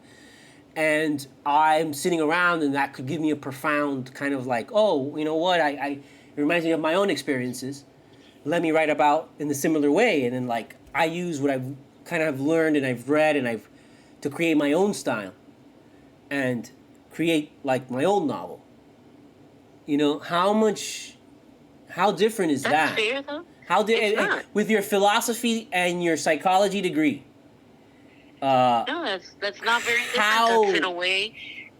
And I'm sitting around and that could give me a profound kind of like, oh, you know what, it reminds me of my own experiences. Let me write about in a similar way. And then I use what I've kind of learned and I've read and to create my own style. And create my own novel. How different is that? That's fair, though. With your philosophy and your psychology degree? No, that's not very different. That's in a way.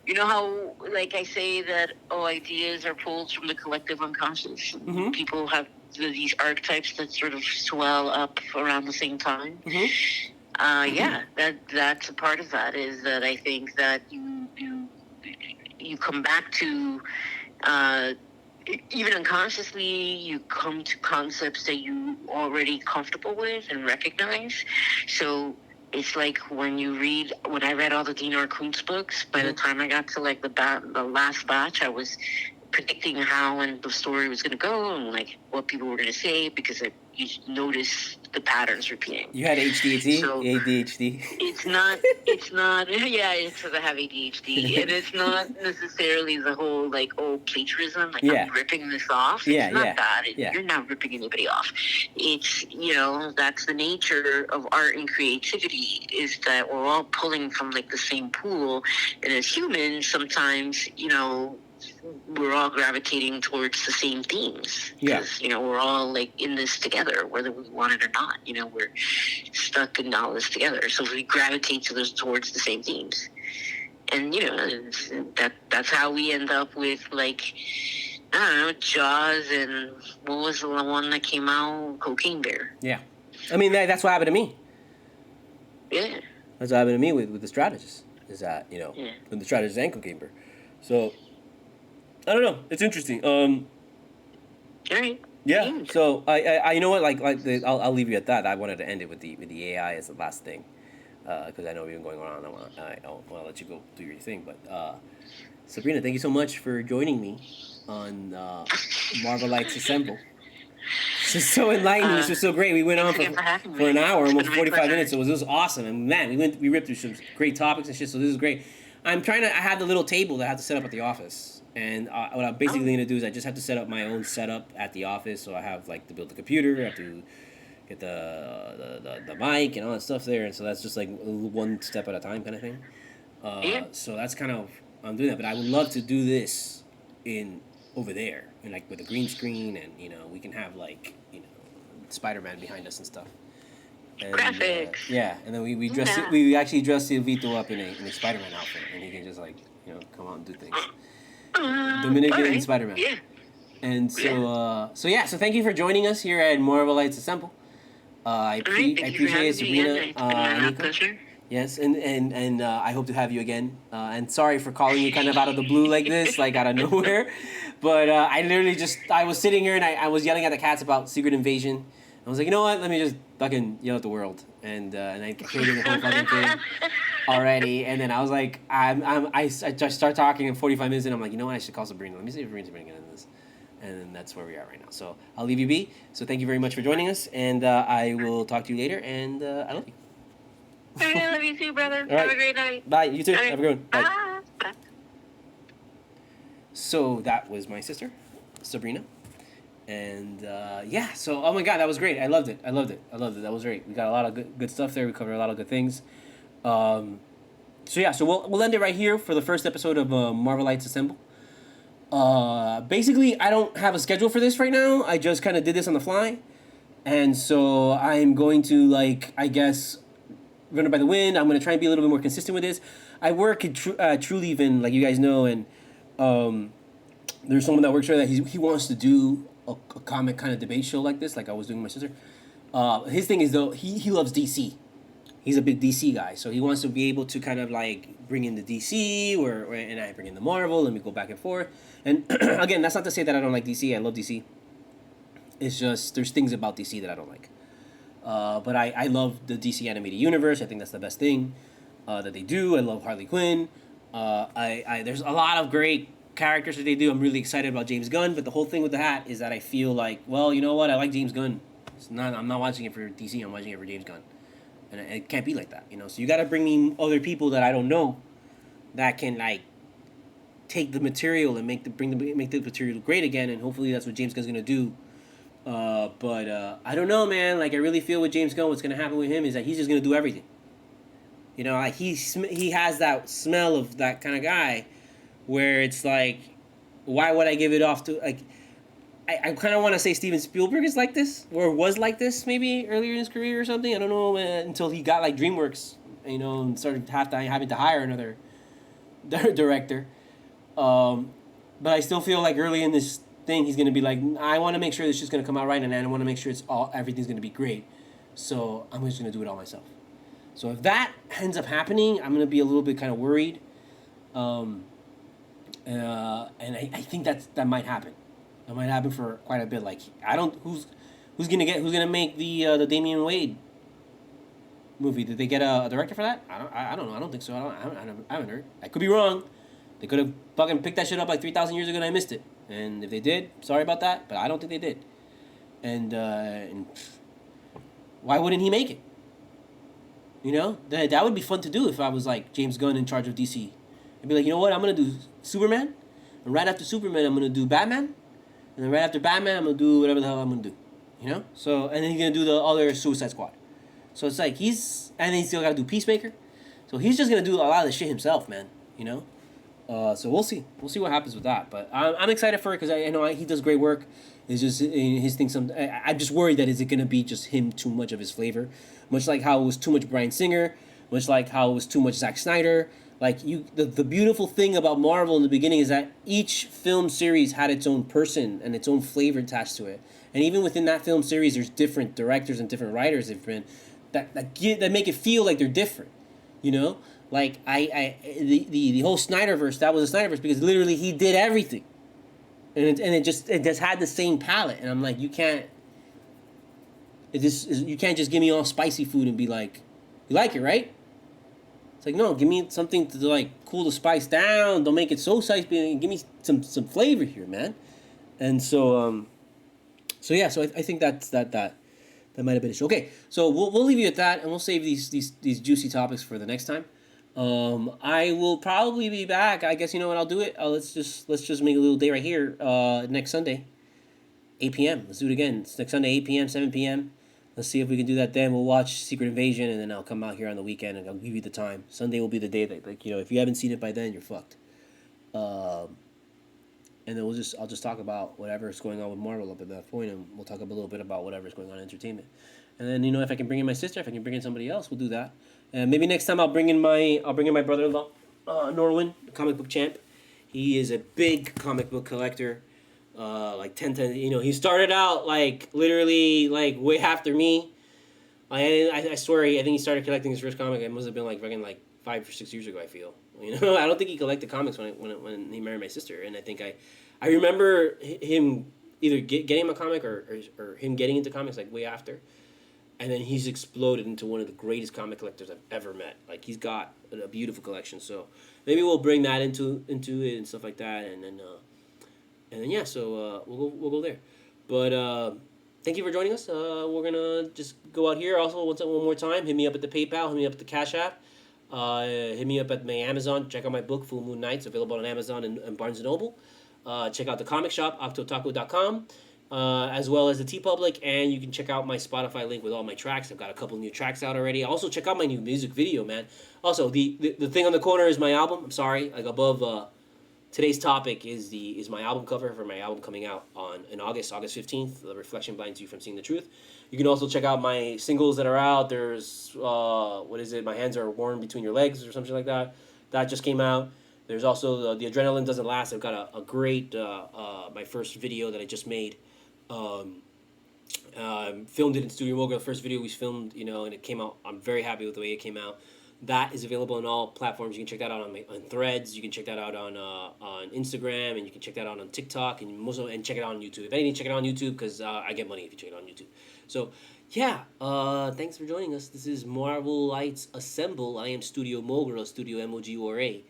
You know how, I say that ideas are pulled from the collective unconscious. Mm-hmm. People have these archetypes that sort of swell up around the same time. Mm-hmm. Yeah, that's a part of that. Is that I think that you come back to, even unconsciously, you come to concepts that you already comfortable with and recognize. So it's like when I read all the Dinar Kuntz books, by the time I got to the last batch, I was predicting how and the story was going to go and what people were going to say, because you notice the patterns repeating. You had ADHD? So ADHD? It's not, yeah, it's because I have ADHD. And it's not necessarily the whole, plagiarism, I'm ripping this off. It's not that. You're not ripping anybody off. It's, that's the nature of art and creativity, is that we're all pulling from, the same pool. And as humans, sometimes, we're all gravitating towards the same themes. Because, we're all, in this together, whether we want it or not. We're stuck in all this together. So we gravitate towards the same themes. And, that's how we end up with, I don't know, Jaws and what was the one that came out? Cocaine Bear. Yeah. I mean, that's what happened to me. Yeah. That's what happened to me with the strategist. Is that, with the strategist and Cocaine Bear. So, I don't know. It's interesting. All right. Yeah. So I you know what, I'll leave you at that. I wanted to end it with the AI as the last thing, because I know we've been going on. I want to let you go do your thing. But Sabrina, thank you so much for joining me on Marvelites Assemble. This was so enlightening. This was so great. We went on for an hour, almost 45 minutes. So it was awesome. And man, we ripped through some great topics and shit. So this is great. I have the little table that I have to set up at the office. And what I'm basically going to do is I just have to set up my own setup at the office. So I have to build the computer, I have to get the mic and all that stuff there. And so that's just one step at a time kind of thing. So that's kind of, I'm doing that. But I would love to do this over there, and with a green screen, and we can have Spider-Man behind us and stuff. And, graphics. And then we actually dressed Vito up in a Spider-Man outfit, and he can just come out and do things. Dominican and Spider-Man. Yeah. And so thank you for joining us here at Marvelites Assemble. I appreciate it, Sabrina. Yes, and I hope to have you again. And sorry for calling you kind of out of the blue like this, out of nowhere. But I literally I was sitting here and I was yelling at the cats about Secret Invasion. I was like, you know what? Let me just fucking yell at the world. And I created the whole fucking thing already. And then I was like, I just start talking in 45 minutes and I'm like, you know what? I should call Sabrina. Let me see if Sabrina's going to get into this. And then that's where we are right now. So I'll leave you be. So thank you very much for joining us. And I will talk to you later. And I love you. I love you too, brother. Right. Have a great night. Bye. You too. Right. Have a good one. Bye. So that was my sister, Sabrina. And yeah, so oh my god, that was great. I loved it. I loved it. I loved it. That was great. We got a lot of good stuff there. We covered a lot of good things. Um, so yeah, so we'll end it right here for the first episode of Marvelites Assemble. Basically, I don't have a schedule for this right now. I just kind of did this on the fly, and so I'm going to like I guess run it by the wind. I'm going to try and be a little bit more consistent with this. I work at True Leaving, like you guys know, and um, there's someone that works there that he wants to do a comic kind of debate show like this, like I was doing with my sister. His thing is though he loves DC. He's a big DC guy, so he wants to be able to kind of like bring in the DC, and I bring in the Marvel, and we go back and forth. And again, that's not to say that I don't like DC. I love DC. It's just there's things about DC that I don't like. But I love the DC animated universe. I think that's the best thing that they do. I love Harley Quinn. There's a lot of great characters that they do. I'm really excited about James Gunn. But the whole thing with the hat is that I feel like, well, you know what? I like James Gunn. I'm not watching it for DC. I'm watching it for James Gunn, and it can't be like that, you know. So you got to bring me other people that I don't know that can like take the material and make the material great again. And hopefully that's what James Gunn's gonna do. But I don't know, man. Like I really feel with James Gunn, what's gonna happen with him is that he's just gonna do everything. You know, like he has that smell of that kind of guy, where it's like, why would I give it off to like? I kind of want to say Steven Spielberg is like this, or was like this maybe earlier in his career or something. I don't know, until he got like DreamWorks, you know, and started having to hire another director. But I still feel like early in this thing, he's gonna be like, I want to make sure this shit's gonna come out right, and I want to make sure everything's gonna be great. So I'm just gonna do it all myself. So if that ends up happening, I'm gonna be a little bit kind of worried. And I think that might happen. That might happen for quite a bit. Like I don't who's gonna make the Damian Wade movie? Did they get a director for that? I don't know. I don't think so. I haven't heard. I could be wrong. They could have fucking picked that shit up like 3,000 years ago and I missed it. And if they did, sorry about that, but I don't think they did. And why wouldn't he make it? You know, that would be fun to do if I was like James Gunn in charge of DC. I'd be like, you know what, I'm gonna do Superman, and right after Superman, I'm gonna do Batman, and then right after Batman, I'm gonna do whatever the hell I'm gonna do. You know, so and then he's gonna do the other Suicide Squad. So it's like he's still gotta do Peacemaker, so he's just gonna do a lot of the shit himself, man. You know. So we'll see. We'll see what happens with that. But I'm excited for it because I know he does great work. It's just his thing. I'm just worried that is it gonna be just him too much of his flavor, much like how it was too much Bryan Singer, much like how it was too much Zack Snyder. Like the beautiful thing about Marvel in the beginning is that each film series had its own person and its own flavor attached to it. And even within that film series, there's different directors and different writers that make it feel like they're different. You know. Like the whole Snyderverse, that was a Snyderverse because literally he did everything, and it just had the same palette, and I'm like, you can't just give me all spicy food and be like, you like it, right? It's like, no, give me something to like cool the spice down. Don't make it so spicy. Give me some flavor here, man. And so yeah, so I think that might have been an issue. Okay, so we'll leave you at that, and we'll save these juicy topics for the next time. I will probably be back. I guess you know what I'll do it. Let's just make a little day right here. Next Sunday, 8 p.m. Let's do it again. It's next Sunday, 8 p.m., 7 p.m. Let's see if we can do that then. We'll watch Secret Invasion, and then I'll come out here on the weekend, and I'll give you the time. Sunday will be the day that, like, you know, if you haven't seen it by then, you're fucked. And then I'll just talk about whatever is going on with Marvel up at that point, and we'll talk a little bit about whatever is going on in entertainment. And then, you know, if I can bring in my sister, if I can bring in somebody else, we'll do that. And maybe next time I'll bring in my brother-in-law, Norwin, the comic book champ. He is a big comic book collector. Like 10 times, you know, he started out like literally like way after me. I swear, I think he started collecting his first comic. It must have been like fucking like 5 or 6 years ago. I feel, you know, I don't think he collected comics when he married my sister. And I think I remember him either getting a comic or him getting into comics like way after. And then he's exploded into one of the greatest comic collectors I've ever met. Like he's got a beautiful collection. So maybe we'll bring that into it and stuff like that. And then yeah, so we'll go there. But thank you for joining us. We're gonna just go out here. Also, one more time, hit me up at the PayPal. Hit me up at the Cash App. Hit me up at my Amazon. Check out my book, Full Moon Nights, available on Amazon and Barnes & Noble. Check out the comic shop, octotaku.com. as well as the TeePublic, and you can check out my Spotify link with all my tracks. I've got a couple new tracks out already. Also, check out my new music video, man. Also, the thing on the corner is my album. I'm sorry, like above. Today's topic is my album cover for my album coming out in August 15th. The Reflection Blinds You from Seeing the Truth. You can also check out my singles that are out. There's what is it? My Hands Are Worn Between Your Legs or something like that. That just came out. There's also the Adrenaline Doesn't Last. I've got a great my first video that I just made. Filmed it in Studio Moga. The first video we filmed, and it came out. I'm very happy with the way it came out. That is available on all platforms. You can check that out on Threads. You can check that out on Instagram, and you can check that out on TikTok, and check it out on YouTube. If anything, check it out on YouTube because I get money if you check it out on YouTube. So, yeah, thanks for joining us. This is Marvelites Assemble. I am Studio Mogura, Studio M-O-G-U-R-A.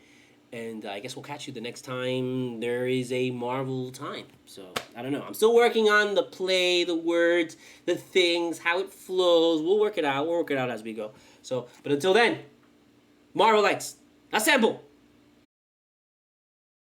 And I guess we'll catch you the next time there is a Marvel time. So, I don't know. I'm still working on the play, the words, the things, how it flows. We'll work it out. We'll work it out as we go. So, but until then, Marvelites, assemble!